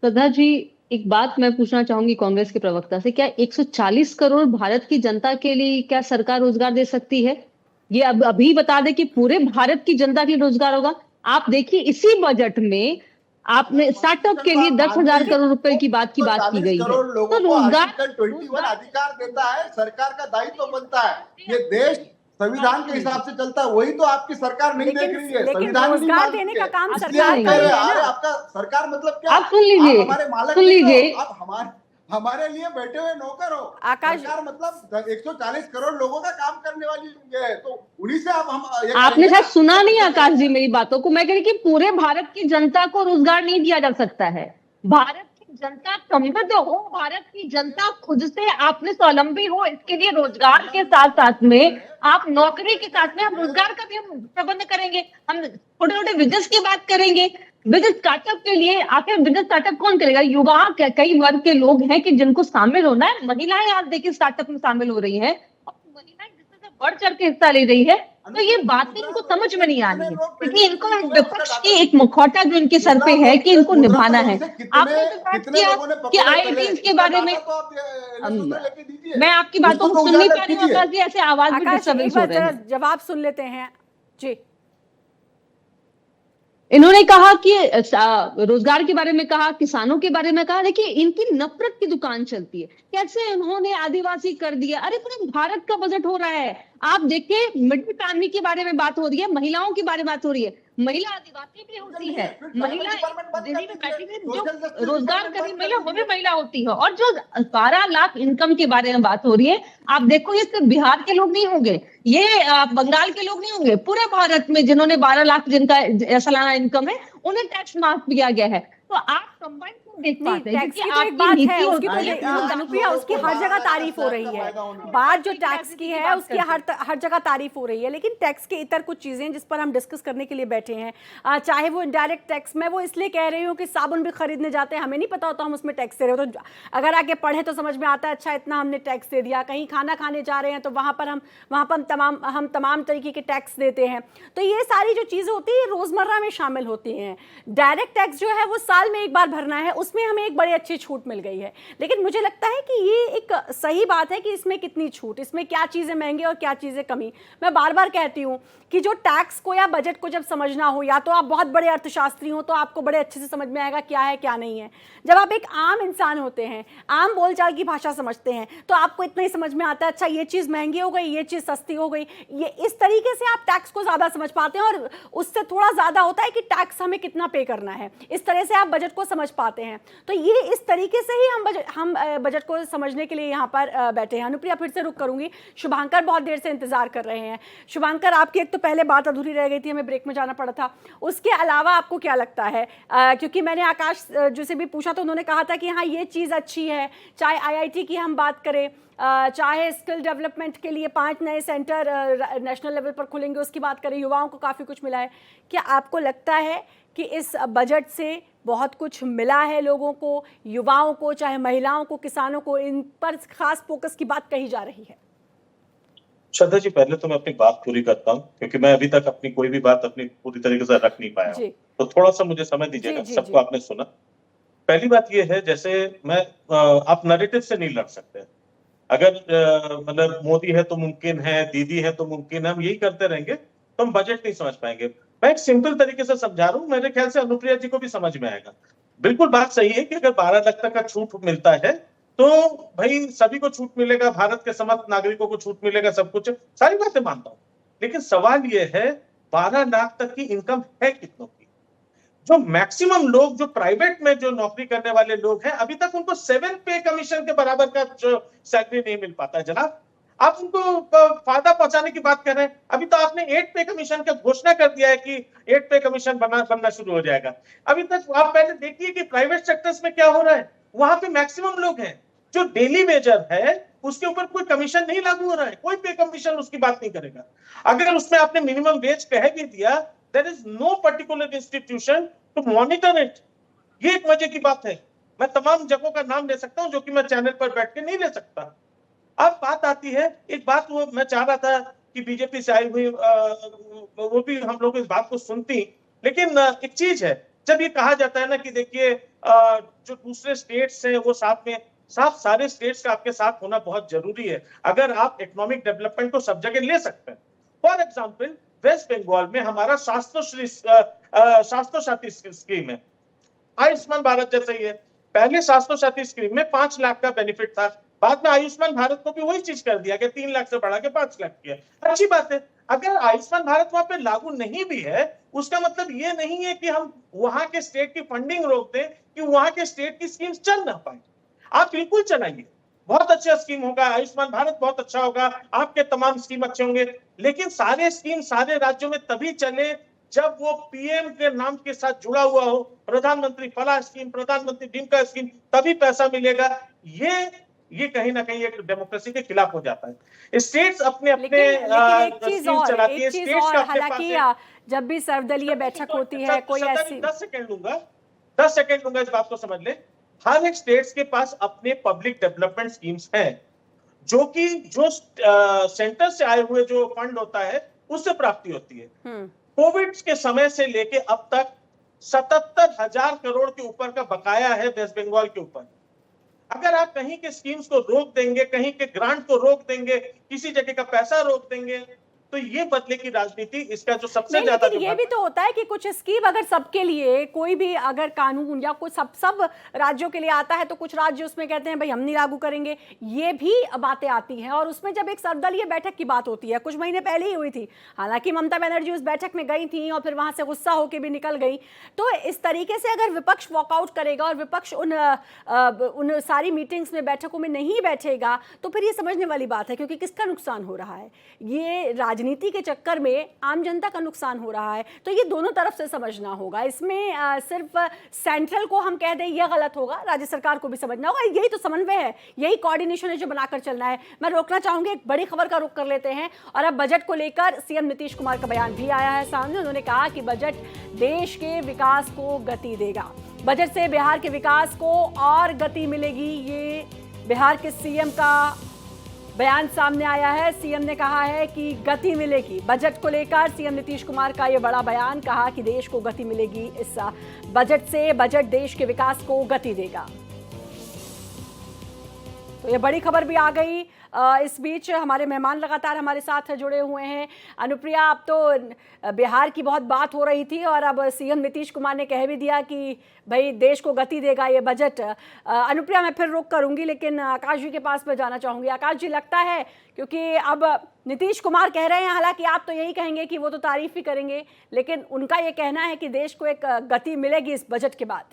श्रद्धा जी, एक बात मैं पूछना चाहूंगी कांग्रेस के प्रवक्ता से, क्या 140 करोड़ भारत की जनता के लिए क्या सरकार रोजगार दे सकती है? ये अब अभी बता दे कि पूरे भारत की जनता के लिए रोजगार होगा? आप देखिए, इसी बजट में आपने स्टार्टअप के लिए 10,000 करोड़ रुपए की बात की गई है। तो रोजगार 21 अधिकार देता है, सरकार का दायित्व बनता है। ये देश संविधान के हिसाब से चलता है, वही तो आपकी सरकार नहीं देख रही है। संविधान रोजगार देने का काम सरकार कर रही है ना। आपका सरकार मतलब क्या? आप सुन लीजिए, हमारे मालिक सुन लीजिए, आप हमारे लिए बैठे हुए नौकर हो। आकाश, सरकार मतलब 140 करोड़ लोगों का काम करने वाली है, तो उन्हीं से हम आपने शायद सुना नहीं आकाश जी मेरी बातों को। मैं कह रही कि पूरे भारत की जनता को रोजगार नहीं दिया जा सकता है। भारत की जनता समृद्ध हो, भारत की जनता खुद से आपने स्वावलंबी हो, इसके लिए रोजगार के साथ साथ में आप नौकरी के साथ में हम रोजगार का भी हम प्रबंध करेंगे। हम छोटे छोटे बिजनेस की बात करेंगे, बिजनेस स्टार्टअप के लिए। आखिर बिजनेस स्टार्टअप कौन करेगा? युवा, कई वर्ग के लोग हैं कि जिनको शामिल होना है। महिलाएं आज देखिए स्टार्टअप में शामिल हो रही हैं, और महिलाएं जिससे बढ़ चढ़ के हिस्सा ले रही है। तो ये बातें इनको समझ में नहीं आ रही है, क्योंकि इनको विपक्ष की एक मुखौटा जो इनके सर पे है कि इनको निभाना है। आपने तो बात किया कि IITs के बारे में, मैं आपकी बातों को सुन नहीं पा रही हूँ आकाश जी, ऐसे आवाज में डिस्टर्बेंस हो रहे हैं। जवाब सुन लेते हैं जी। इन्होंने कहा कि रोजगार के बारे में कहा, किसानों के बारे में कहा। देखिए, इनकी नफरत की दुकान चलती है। कैसे इन्होंने आदिवासी कर दिया? अरे पूरे भारत का बजट हो रहा है। आप देखिए, मिडिल फैमिली के बारे में बात हो रही है, महिलाओं के बारे में बात हो रही है। महिला आदिवासी भी होती है, महिला दिल्ली में बैठी हुई जो रोजगार कर रही महिला, वो भी महिला होती है। और जो 12 लाख इनकम के बारे में बात हो रही है, आप देखो, ये सिर्फ बिहार के लोग नहीं होंगे, ये बंगाल के लोग नहीं होंगे, पूरे भारत में जिन्होंने 12 लाख जिनका सालाना इनकम है, उन्हें टैक्स माफ किया गया है। तो आप कंबाइन देख पाते हैं टैक्स की तो एक बात है, उसकी तो अनुप्रिया, उसकी हर जगह तारीफ हो रही है। बात जो टैक्स की है उसकी हर जगह तारीफ हो रही है, लेकिन टैक्स के इतर कुछ चीजें जिस पर हम डिस्कस करने के लिए बैठे हैं, चाहे वो इनडायरेक्ट टैक्स, मैं वो इसलिए कह रही हूँ कि साबुन भी खरीदने जाते हैं, हमें नहीं पता होता हम उसमें टैक्स दे रहे हो, तो अगर आगे पढ़े तो समझ में आता है, अच्छा इतना हमने टैक्स दे दिया। कहीं खाना खाने जा रहे हैं तो वहाँ पर हम तमाम तरीके के टैक्स देते हैं। तो ये सारी जो चीज़ें होती है रोज़मर्रा में शामिल होती हैं। डायरेक्ट टैक्स जो है वो साल में एक बार भरना है, उसमें हमें एक बड़ी अच्छी छूट मिल गई है। लेकिन मुझे लगता है कि ये एक सही बात है कि इसमें कितनी छूट, इसमें क्या चीज़ें महंगी और क्या चीज़ें कमी। मैं बार बार कहती हूँ कि जो टैक्स को या बजट को जब समझना हो, या तो आप बहुत बड़े अर्थशास्त्री हो तो आपको बड़े अच्छे से समझ में आएगा क्या है क्या नहीं है। जब आप एक आम इंसान होते हैं, आम बोलचाल की भाषा समझते हैं, तो आपको इतना ही समझ में आता है अच्छा ये चीज़ महंगी हो गई, ये चीज़ सस्ती हो गई। ये इस तरीके से आप टैक्स को ज़्यादा समझ पाते हैं, और उससे थोड़ा ज़्यादा होता है कि टैक्स हमें कितना पे करना है। इस तरह से आप बजट को समझ पाते हैं। तो ये इस तरीके से ही हम बजट को समझने के लिए यहाँ पर बैठे हैं। अनुप्रिया, फिर से रुक करूँगी। शुभांकर बहुत देर से इंतजार कर रहे हैं। शुभांकर, आपकी एक तो पहले बात अधूरी रह गई थी, हमें ब्रेक में जाना पड़ा था। उसके अलावा आपको क्या लगता है, क्योंकि मैंने आकाश जो से भी पूछा तो उन्होंने कहा था कि हाँ ये चीज़ अच्छी है, चाहे IIT की हम बात करें, चाहे स्किल डेवलपमेंट के लिए 5 नए सेंटर नेशनल लेवल पर खुलेंगे उसकी बात करें, युवाओं को काफ़ी कुछ मिला है। क्या आपको लगता है कि इस बजट से बहुत कुछ मिला है लोगों को, युवाओं को, चाहे महिलाओं को, किसानों को, इन पर खास फोकस की बात कही जा रही है? श्रद्धा जी, पहले तो मैं अपनी बात पूरी करता हूँ, क्योंकि मैं अभी तक अपनी कोई भी बात अपनी पूरी तरीके से रख नहीं पाया हूँ, तो थोड़ा सा मुझे समय दीजिएगा। सबको आपने सुना। पहली बात ये है, जैसे आप नैरेटिव से नहीं लड़ सकते। अगर मतलब मोदी है तो मुमकिन है, दीदी है तो मुमकिन है, हम यही करते रहेंगे तो हम बजट नहीं समझ पाएंगे। मैं एक सिंपल तरीके से समझा रहा हूँ, मेरे ख्याल से अनुप्रिया जी को भी समझ में आएगा। बिल्कुल बात सही है कि अगर 12 लाख तक का छूट मिलता है तो भाई सभी को छूट मिलेगा, भारत के समस्त नागरिकों को छूट मिलेगा, सब कुछ, सारी बातें मानता हूँ। लेकिन सवाल ये है 12 लाख तक की इनकम है कितनों की? जो मैक्सिमम लोग, जो प्राइवेट में जो नौकरी करने वाले लोग हैं, अभी तक उनको 7 पे कमीशन के बराबर का जो सैलरी नहीं मिल पाता है। जनाब, आप उनको फायदा पहुंचाने की बात कर रहे हैं। अभी तो आपने 8 पे कमीशन का घोषणा कर दिया है कि 8 पे कमीशन बनना शुरू हो जाएगा। अभी तक आप पहले देखिए कि प्राइवेट सेक्टर्स में क्या हो रहा है। वहां पे मैक्सिमम लोग हैं, जो डेली वेजर है उसके ऊपर कोई कमीशन नहीं लागू हो रहा है, कोई पे कमीशन उसकी बात नहीं करेगा। अगर उसमें आपने मिनिमम वेज कह भी दिया, there is no particular institution to monitor it. ये एक मजे की बात है। मैं तमाम जगहों का नाम ले सकता हूं जो कि मैं चैनल पर बैठ के नहीं ले सकता। अब बात आती है, एक बात वो मैं चाह रहा था कि बीजेपी से आई हुई वो भी हम लोग इस बात को सुनती, लेकिन एक चीज है, जब ये कहा जाता है ना कि देखिए जो दूसरे स्टेट्स हैं वो साथ में, सारे स्टेट्स का आपके साथ होना बहुत जरूरी है अगर आप इकोनॉमिक डेवलपमेंट को सब जगह ले सकते हैं। फॉर एग्जाम्पल, वेस्ट बंगाल में हमारा स्वास्थ्य साथी स्कीम है, आयुष्मान भारत जैसा ही है। पहले स्वास्थ्य साथी स्कीम में 5 लाख का बेनिफिट था, बाद में आयुष्मान भारत को भी वही चीज कर दिया कि 3 लाख से बढ़ा के 5 लाख किया। अच्छी बात है। अगर आयुष्मान भारत वहां पे लागू नहीं भी है, उसका मतलब ये नहीं है कि हम वहां के स्टेट की फंडिंग रोक दें कि वहां के स्टेट की स्कीम्स चल ना पाए। आप बिल्कुल चलाइए, बहुत अच्छा स्कीम होगा, आयुष्मान भारत बहुत अच्छा होगा, आपके तमाम स्कीम अच्छे होंगे। लेकिन सारे स्कीम सारे राज्यों में तभी चले जब वो पीएम के नाम के साथ जुड़ा हुआ हो, प्रधानमंत्री फला स्कीम, प्रधानमंत्री ढिमका स्कीम, तभी पैसा मिलेगा। ये कहीं ना कहीं एक डेमोक्रेसी के खिलाफ हो जाता है। स्टेट्स अपने स्कीम चलाती है, स्टेट्स का अपने पास, जब भी सर्वदलीय बैठक होती है कोई ऐसी 10 सेकंड लूंगा इस बात को समझ ले। हर एक स्टेट्स के पास अपने पब्लिक डेवलपमेंट स्कीम्स हैं जो कि जो सेंटर से आए हुए जो फंड होता है उससे प्राप्ति होती है। कोविड के समय से लेके अब तक 77,000 करोड़ के ऊपर का बकाया है वेस्ट बंगाल के ऊपर। अगर आप कहीं के स्कीम्स को रोक देंगे, कहीं के ग्रांट को रोक देंगे, किसी जगह का पैसा रोक देंगे, तो ये बदले की राजनीति, इसका जो सबसे ज्यादा ये भी तो होता है कि कुछ स्कीम अगर सबके लिए, कोई भी अगर कानून या कुछ सब राज्यों के लिए आता है तो कुछ राज्य उसमें कहते हैं भाई हम नहीं लागू करेंगे, ये भी बातें आती हैं। और उसमें जब एक सर्वदलीय बैठक की बात होती है, कुछ महीने पहले ही हुई थी, हालांकि ममता बनर्जी उस बैठक में गई थी और फिर वहां से गुस्सा होकर भी निकल गई। तो इस तरीके से अगर विपक्ष वॉकआउट करेगा और विपक्ष उन सारी मीटिंग्स में, बैठकों में नहीं बैठेगा, तो फिर ये समझने वाली बात है, क्योंकि किसका नुकसान हो रहा है? ये राजनीति के चक्कर में आम जनता का नुकसान हो रहा है। तो ये दोनों तरफ से समझना होगा। इसमें सिर्फ सेंट्रल को हम कह दें यह गलत होगा, राज्य सरकार को भी समझना होगा। यही तो समन्वय है, यही कोऑर्डिनेशन है जो बनाकर चलना है। मैं रोकना चाहूंगी, एक बड़ी खबर का रुख कर लेते हैं। और अब बजट को लेकर सीएम नीतीश कुमार का बयान भी आया है सामने। उन्होंने कहा कि बजट देश के विकास को गति देगा, बजट से बिहार के विकास को और गति मिलेगी। ये बिहार के सीएम का बयान सामने आया है। सीएम ने कहा है कि गति मिलेगी। बजट को लेकर सीएम नीतीश कुमार का ये बड़ा बयान, कहा कि देश को गति मिलेगी इस बजट से। बजट देश के विकास को गति देगा। तो ये बड़ी खबर भी आ गई। इस बीच हमारे मेहमान लगातार हमारे साथ जुड़े हुए हैं। अनुप्रिया, अब तो बिहार की बहुत बात हो रही थी और अब सीएम नीतीश कुमार ने कह भी दिया कि भाई देश को गति देगा ये बजट। अनुप्रिया, मैं फिर रुक करूंगी, लेकिन आकाश जी के पास मैं जाना चाहूंगी। आकाश जी, लगता है क्योंकि अब नीतीश कुमार कह रहे हैं, हालांकि आप तो यही कहेंगे कि वो तो तारीफ ही करेंगे, लेकिन उनका ये कहना है कि देश को एक गति मिलेगी इस बजट के बाद।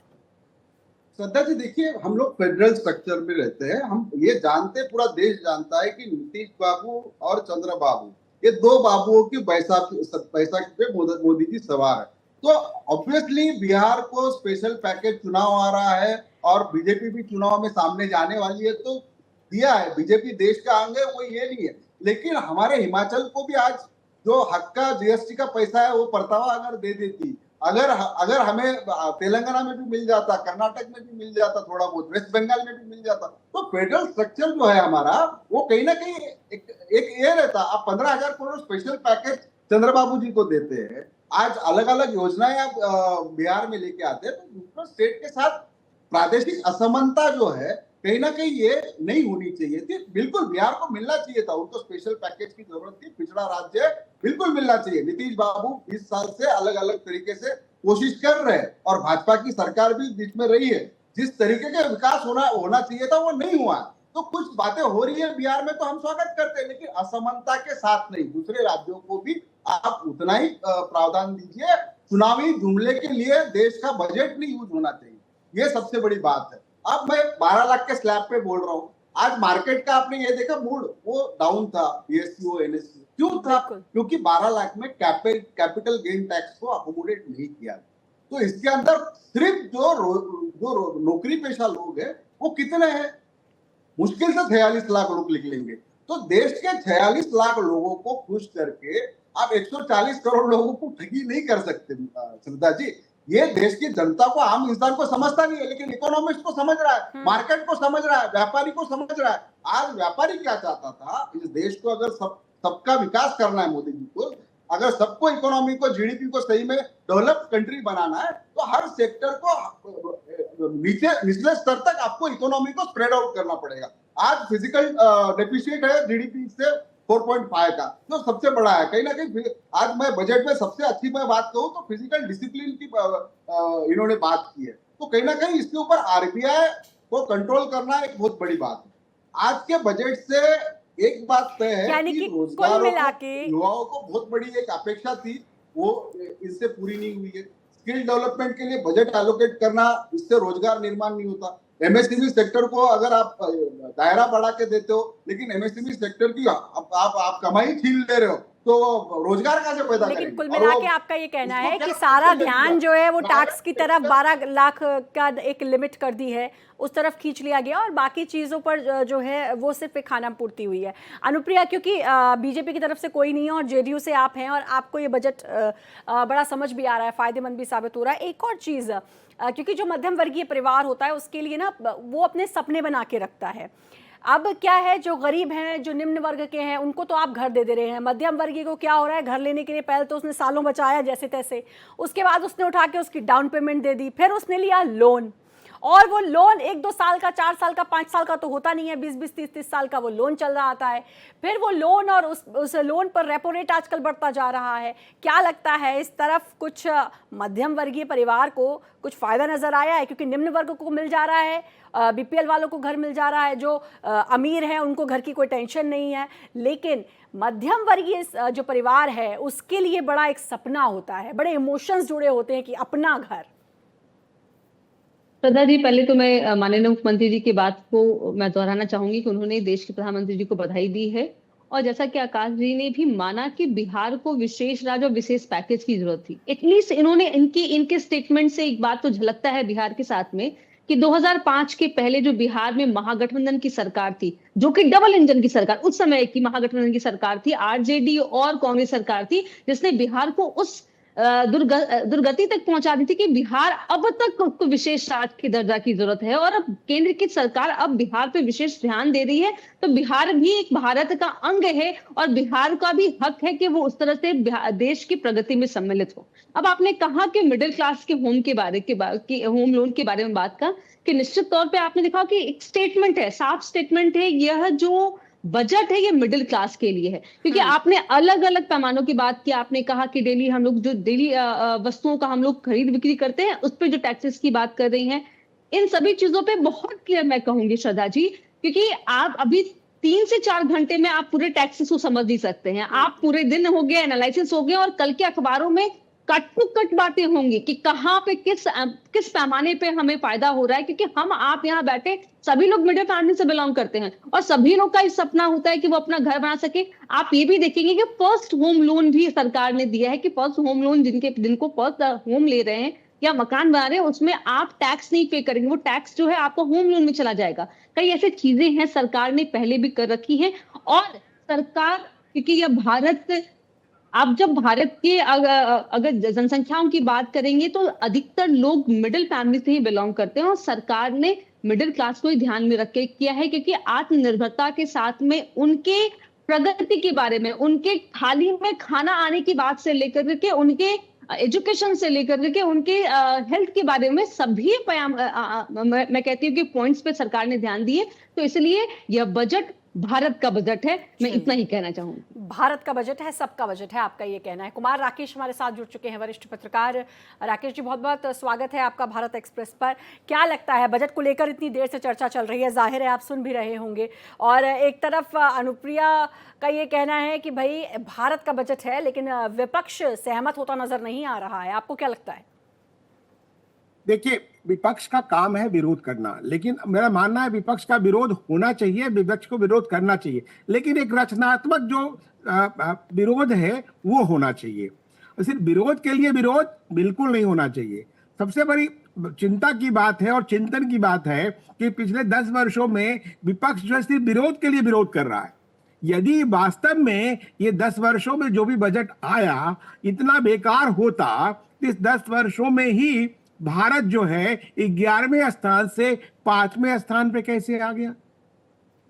श्रद्धा जी, देखिए, हम लोग फेडरल स्ट्रक्चर में रहते हैं। हम ये जानते, पूरा देश जानता है कि नीतीश बाबू और चंद्र बाबू, ये दो बाबुओं की पैसा पे मोदी जी सवार है। तो ऑब्वियसली बिहार को स्पेशल पैकेज चुनाव आ रहा है और बीजेपी भी चुनाव में सामने जाने वाली है, तो दिया है। बीजेपी देश का अंग है, वो ये नहीं है। लेकिन हमारे हिमाचल को भी आज जो हक का जीएसटी का पैसा है वो परतावा अगर दे देती, अगर हमें तेलंगाना में भी मिल जाता, कर्नाटक में भी मिल जाता, थोड़ा बहुत वेस्ट बंगाल में भी मिल जाता, तो फेडरल स्ट्रक्चर जो है हमारा, वो कहीं ना कहीं एक ये रहता। आप 15,000 करोड़ स्पेशल पैकेज चंद्रबाबू जी को देते हैं, आज अलग अलग योजनाएं आप बिहार में लेके आते हैं, तो दूसरे स्टेट के साथ प्रादेशिक असमानता जो है कहीं ना कहीं ये नहीं होनी चाहिए थी। बिल्कुल बिहार को मिलना चाहिए था, उनको स्पेशल पैकेज की जरूरत थी। पिछड़ा राज्य बिल्कुल मिलना चाहिए। नीतीश बाबू 20 साल से अलग अलग तरीके से कोशिश कर रहे हैं और भाजपा की सरकार भी बीच में रही है। जिस तरीके का विकास होना चाहिए था वो नहीं हुआ। तो कुछ बातें हो रही है बिहार में, तो हम स्वागत करते हैं, लेकिन असमानता के साथ नहीं। दूसरे राज्यों को भी आप उतना ही प्रावधान दीजिए। चुनावी जुमले के लिए देश का बजट नहीं यूज होना चाहिए, ये सबसे बड़ी बात है। अब मैं 12 लाख के स्लैब पे बोल रहा हूँ। आज मार्केट का आपने ये देखा, मूड वो डाउन था, बीएससी एनएससी। क्यों था? क्योंकि 12 लाख में कैपिटल गेन टैक्स को अकोमोडेट नहीं किया। तो इसके अंदर सिर्फ जो नौकरी पेशा लोग हैं वो कितने हैं? मुश्किल से 46 लाख लोग निकलेंगे। तो देश के 46 लाख लोगों को खुश करके आप 140 करोड़ लोगों को ठगी नहीं कर सकते श्रद्धा जी। ये देश की जनता को, आम इंसान को समझता नहीं है, लेकिन इकोनॉमिस्ट को समझ रहा है, मार्केट को समझ रहा है, व्यापारी को समझ रहा है। आज व्यापारी क्या चाहता था, इस देश को अगर सबका विकास करना है मोदी जी को, अगर सबको इकोनॉमी को, जीडीपी को सही में डेवलप्ड कंट्री बनाना है, तो हर सेक्टर को निचले स्तर तक आपको इकोनॉमी को स्प्रेड आउट करना पड़ेगा। आज फिजिकल डेफिसिट है जीडीपी से 4.5 का, जो सबसे बड़ा है। कहीं ना कहीं आज मैं बजट में सबसे अच्छी मैं बात कहूँ तो फिजिकल डिसिप्लिन की इन्होंने बात की है। तो कहीं ना कहीं इसके ऊपर आरबीआई को कंट्रोल करना एक बहुत बड़ी बात है। आज के बजट से एक बात तय है कि रोजगार युवाओं को बहुत बड़ी एक अपेक्षा थी, वो इससे पूरी नहीं हुई है। स्किल डेवलपमेंट के लिए बजट एलोकेट करना, इससे रोजगार निर्माण नहीं होता। एमएसएमई सेक्टर को अगर आप दायरा बढ़ा के देते हो, लेकिन एमएसएमई सेक्टर की आप कमाई छीन ले रहे हो, तो रोजगार कैसे पैदा करेंगे? लेकिन कुल मिला के आपका ये कहना है कि सारा ध्यान जो है वो टैक्स की तरफ 12 लाख का एक लिमिट कर दी है, उस तरफ खींच लिया गया और बाकी चीज़ों पर जो है वो सिर्फ एक खाना पूर्ति हुई है। अनुप्रिया, क्योंकि बीजेपी की तरफ से कोई नहीं है और जेडीयू से आप हैं और आपको ये बजट बड़ा समझ भी आ रहा है, फायदेमंद भी साबित हो रहा है। एक और चीज़, क्योंकि जो मध्यम वर्गीय परिवार होता है उसके लिए ना वो अपने सपने बना के रखता है। अब क्या है, जो गरीब हैं, जो निम्न वर्ग के हैं, उनको तो आप घर दे रहे हैं। मध्यम वर्गीय को क्या हो रहा है, घर लेने के लिए पहले तो उसने सालों बचाया जैसे तैसे, उसके बाद उसने उठा के उसकी डाउन पेमेंट दे दी, फिर उसने लिया लोन, और वो लोन 1-2 साल का, 4 साल का, 5 साल का तो होता नहीं है, 20-20, 30-30 साल का वो लोन चल रहा आता है। फिर वो लोन और उस लोन पर रेपो रेट आजकल बढ़ता जा रहा है। क्या लगता है, इस तरफ कुछ मध्यम वर्गीय परिवार को कुछ फायदा नजर आया है? क्योंकि निम्न वर्ग को मिल जा रहा है, बीपीएल वालों को घर मिल जा रहा है, जो अमीर हैं उनको घर की कोई टेंशन नहीं है, लेकिन मध्यम वर्गीय जो परिवार है उसके लिए बड़ा एक सपना होता है, बड़े इमोशंस जुड़े होते हैं कि अपना घर। श्रद्धा जी, पहले तो मैं माननीय मुख्यमंत्री जी की बात को मैं दोहराना चाहूंगी कि उन्होंने देश के प्रधानमंत्री जी को बधाई दी है, और जैसा कि आकाश जी ने भी माना कि बिहार को विशेष राज्य और विशेष पैकेज की जरूरत थी। एटलीस्ट इन्होंने इनके स्टेटमेंट से एक बात तो झलकता है बिहार के साथ में कि 2005 के पहले जो बिहार में महागठबंधन की सरकार थी, जो कि डबल इंजन की सरकार, उस समय की महागठबंधन की सरकार थी, आरजेडी और कांग्रेस सरकार थी, जिसने बिहार को उस दुर्गति तक पहुंचा दी थी कि बिहार अब तक उसको विशेष राज्य की दर्जा की जरूरत है, और अब केंद्र की सरकार अब बिहार पे विशेष ध्यान दे रही है। तो बिहार भी एक भारत का अंग है और बिहार का भी हक है कि वो उस तरह से देश की प्रगति में सम्मिलित हो। अब आपने कहा कि मिडिल क्लास के होम लोन के बारे में बात का, कि निश्चित तौर पे आपने देखा कि एक स्टेटमेंट है, साफ स्टेटमेंट है, यह जो बजट है ये मिडिल क्लास के लिए है। क्योंकि आपने अलग अलग पैमानों की बात की, आपने कहा कि डेली हम लोग जो डेली वस्तुओं का हम लोग खरीद बिक्री करते हैं उस पर जो टैक्सेस की बात कर रही हैं, इन सभी चीजों पे बहुत क्लियर मैं कहूंगी श्रद्धा जी, क्योंकि आप अभी 3 से 4 घंटे में आप पूरे टैक्सेस को समझ नहीं सकते हैं। आप पूरे दिन हो गए, एनालिसिस हो गए, और कल के अखबारों में कट टू कट बातें होंगी कि कहाँ पे किस पैमाने पे हमें फायदा हो रहा है। क्योंकि हम आप यहाँ बैठे सभी लोग मिडिल फैमिली से बिलोंग करते हैं और सभी लोग का ये सपना होता है कि वो अपना घर बना सके। आप ये भी देखेंगे कि फर्स्ट होम लोन भी सरकार ने दिया है कि फर्स्ट होम लोन जिनको फर्स्ट होम ले रहे हैं या मकान बना रहे हैं उसमें आप टैक्स नहीं पे करेंगे, वो टैक्स जो है आपको होम लोन में चला जाएगा। कई ऐसी चीजें हैं सरकार ने पहले भी कर रखी है। और सरकार, क्योंकि यह भारत, आप जब भारत के अगर जनसंख्याओं की बात करेंगे तो अधिकतर लोग मिडिल फैमिली से ही बिलोंग करते हैं, और सरकार ने मिडिल क्लास को ही ध्यान में रख के किया है। क्योंकि आत्मनिर्भरता के साथ में उनके प्रगति के बारे में, उनके थाली में खाना आने की बात से लेकर के उनके एजुकेशन से लेकर के उनके हेल्थ के बारे में सभी मैं कहती हूँ कि पॉइंट्स पे सरकार ने ध्यान दिए। तो इसलिए यह बजट भारत का बजट है, मैं इतना ही कहना चाहूंगी। भारत का बजट है, सबका बजट है, आपका ये कहना है। कुमार राकेश हमारे साथ जुड़ चुके हैं, वरिष्ठ पत्रकार। राकेश जी, बहुत बहुत स्वागत है आपका भारत एक्सप्रेस पर। क्या लगता है, बजट को लेकर इतनी देर से चर्चा चल रही है, जाहिर है आप सुन भी रहे होंगे, और एक तरफ अनुप्रिया का ये कहना है कि भाई भारत का बजट है, लेकिन विपक्ष सहमत होता नजर नहीं आ रहा है। आपको क्या लगता है? देखिए, विपक्ष का काम है विरोध करना, लेकिन मेरा मानना है विपक्ष का विरोध होना चाहिए, विपक्ष को विरोध करना चाहिए, लेकिन एक रचनात्मक जो विरोध है वो होना चाहिए। सिर्फ विरोध के लिए विरोध बिल्कुल नहीं होना चाहिए। सबसे बड़ी चिंता की बात है और चिंतन की बात है कि पिछले 10 वर्षों में विपक्ष जो है सिर्फ विरोध के लिए विरोध कर रहा है। यदि वास्तव में ये 10 वर्षों में जो भी बजट आया इतना बेकार होता, तो इस 10 वर्षों में ही भारत जो है 11वें स्थान से 5वें स्थान पे कैसे आ गया?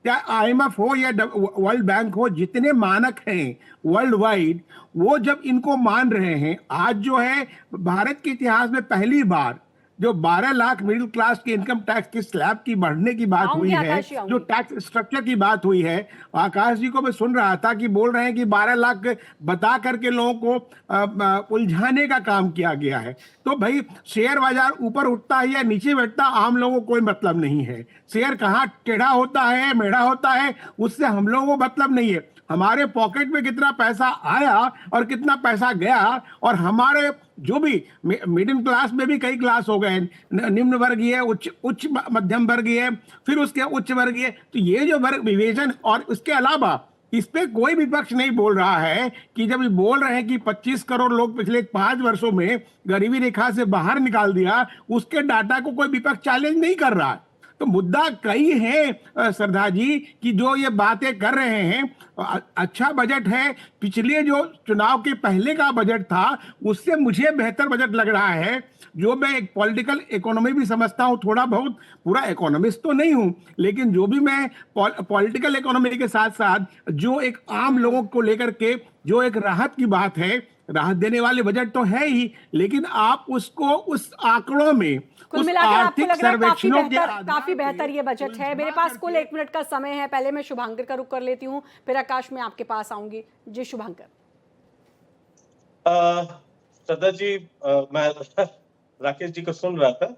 क्या IMF हो या वर्ल्ड बैंक हो, जितने मानक हैं वर्ल्ड वाइड, वो जब इनको मान रहे हैं, आज जो है भारत के इतिहास में पहली बार जो 12 लाख मिडिल क्लास के इनकम टैक्स की स्लैब की बढ़ने की बात हुई है, जो टैक्स स्ट्रक्चर की बात हुई है, आकाश जी को मैं सुन रहा था कि बोल रहे हैं कि 12 लाख बता करके लोगों को उलझाने का काम किया गया है। तो भाई शेयर बाजार ऊपर उठता है या नीचे बैठता, आम लोगों को कोई मतलब नहीं है। शेयर कहाँ टेढ़ा होता है, मेढ़ा होता है, उससे हम लोगों को मतलब नहीं है। हमारे पॉकेट में कितना पैसा आया और कितना पैसा गया, और हमारे जो भी मिडिल क्लास में भी कई क्लास हो गए, निम्न वर्गीय, उच्च मध्यम वर्गीय, फिर उसके उच्च वर्गीय, तो ये जो वर्ग विवेचन, और उसके अलावा इस पे कोई विपक्ष नहीं बोल रहा है कि जब ये बोल रहे हैं कि 25 करोड़ लोग पिछले 5 वर्षों में गरीबी रेखा से बाहर निकाल दिया, उसके डाटा को कोई विपक्ष चैलेंज नहीं कर रहा है। तो मुद्दा कई है श्रद्धा जी कि जो ये बातें कर रहे हैं। अच्छा बजट है, पिछले जो चुनाव के पहले का बजट था उससे मुझे बेहतर बजट लग रहा है। जो मैं एक पॉलिटिकल इकोनॉमी भी समझता हूँ थोड़ा बहुत, पूरा इकोनॉमिस्ट तो नहीं हूँ, लेकिन जो भी मैं पॉलिटिकल इकोनॉमी के साथ साथ जो एक आम लोगों को लेकर के जो एक राहत की बात है, राहत देने वाले बजट तो है ही, लेकिन आप उसको उस आंकड़ों में, कुल मिलाकर आपको लग रहा है काफी बेहतर ये बजट है। मेरे पास कुल 1 मिनट का समय है, पहले मैं शुभांकर का रुख कर लेती हूँ, फिर आकाश में आपके पास आऊंगी। जी शुभांकर। श्रद्धा जी, मैं राकेश जी को सुन रहा था,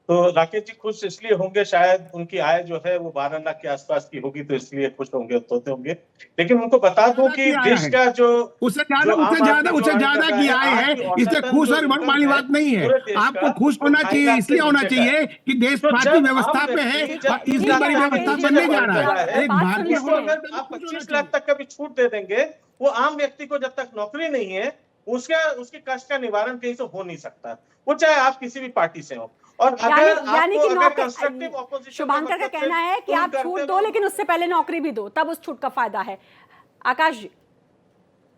तो राकेश जी खुश इसलिए होंगे, शायद उनकी आय जो है वो 12 लाख के आसपास की होगी, तो इसलिए खुश होंगे, तोते होंगे। लेकिन उनको बता दूं कि देश का जो उससे ज्यादा की आय है, इससे खुश और वाली बात नहीं है। आपको खुश होना चाहिए, इसलिए होना चाहिए कि देश पार्टी व्यवस्था पे है और तीसरी बड़ी व्यवस्था बनने जा रहा है। एक भारतीय अगर आप 25 लाख तक का भी छूट दे देंगे, वो आम व्यक्ति को जब तक नौकरी नहीं है उसके कष्ट का निवारण कहीं से हो नहीं सकता, वो चाहे आप किसी भी पार्टी से हो। और यानी कि शुभांकर का कहना है कि आप छूट दो, लेकिन उससे पहले नौकरी भी दो, तब उस छूट का फायदा है। आकाश जी।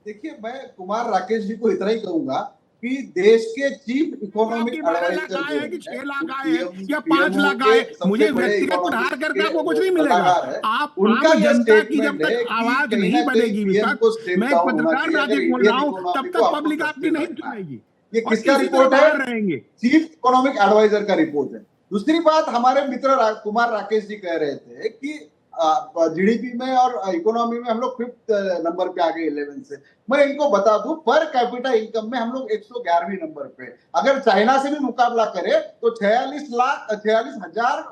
देखिए, मैं कुमार राकेश जी को इतना ही कहूंगा कि देश के चीफ इकोनॉमिक कि 12 लाख आए हैं कि 6 लाख आए हैं या 5 लाख आए, मुझे व्यक्तिगत उधार करके आपको कुछ नहीं मिलेगा। आप उनका आम यह जनता की जब स्टेटमेंट है तक कि आवाज कहीं नहीं ना कहीं बनेगी पीएम को विपक्ष, स्टेप मैं एक डाउन होना पत्रकार चाहिए, नाते अगर बोल रहा इंडियन हूं, तब इकोनॉमी तक को पब्लिक आपको आपकी नहीं सस्टेन रखना है। सुनेगी ये और किसका इसी तरह रिपोर्ट है? बाहर रहेंगे। चीफ इकोनॉमिक एडवाइजर का रिपोर्ट है। दूसरी बात, हमारे मित्र कुमार राकेश जी कह रहे थे कि जीडीपी में और इकोनॉमी में हम लोग 5th नंबर पे आ गए 11 से। मैं इनको बता दूं, पर कैपिटा इनकम में हम लोग 111वें नंबर पे। अगर चाइना से भी मुकाबला करें तो 46,000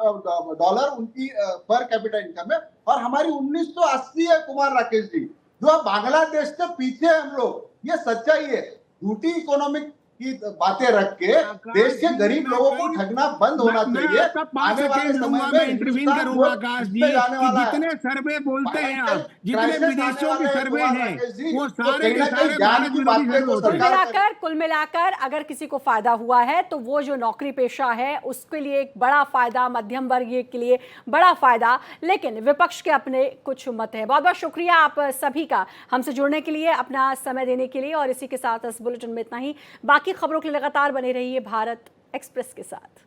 डॉलर उनकी पर कैपिटा इनकम है और हमारी 1980 है कुमार राकेश जी, जो बांग्लादेश से पीछे है हम लोग। ये सच्चाई है। झूठी इकोनॉमिक की बातें रख के देश के गरीब लोगों को ठगना बंद होना चाहिए। आपका 5 आने वाले सेकेंड समय लूंगा, में मैं इंटरवीन हिंदुस्तान करूंगा जो आकाश इस जी पे जाने कि वाला है। जितने सर्वे बोलते हैं आप, जितने क्राइसिस आने विदेशों के वाले हैं सर्वे कुमार हैं, राकेश जी, वो तो सारे कहीं के ना कहीं सारे ज्ञान भारत की विरोधी बातें सर्वे तो होते हैं। सरकार कुल मिलाकर अगर किसी को फायदा हुआ है तो वो जो नौकरी पेशा है उसके लिए एक बड़ा फायदा, मध्यम वर्गीय के लिए बड़ा फायदा, लेकिन विपक्ष के अपने कुछ मत है। बहुत बहुत शुक्रिया आप सभी का हमसे जुड़ने के लिए, अपना समय देने के लिए। और इसी के साथ इस बुलेटिन में इतना ही। बाकी खबरों के लिए लगातार बने रहिए भारत एक्सप्रेस के साथ।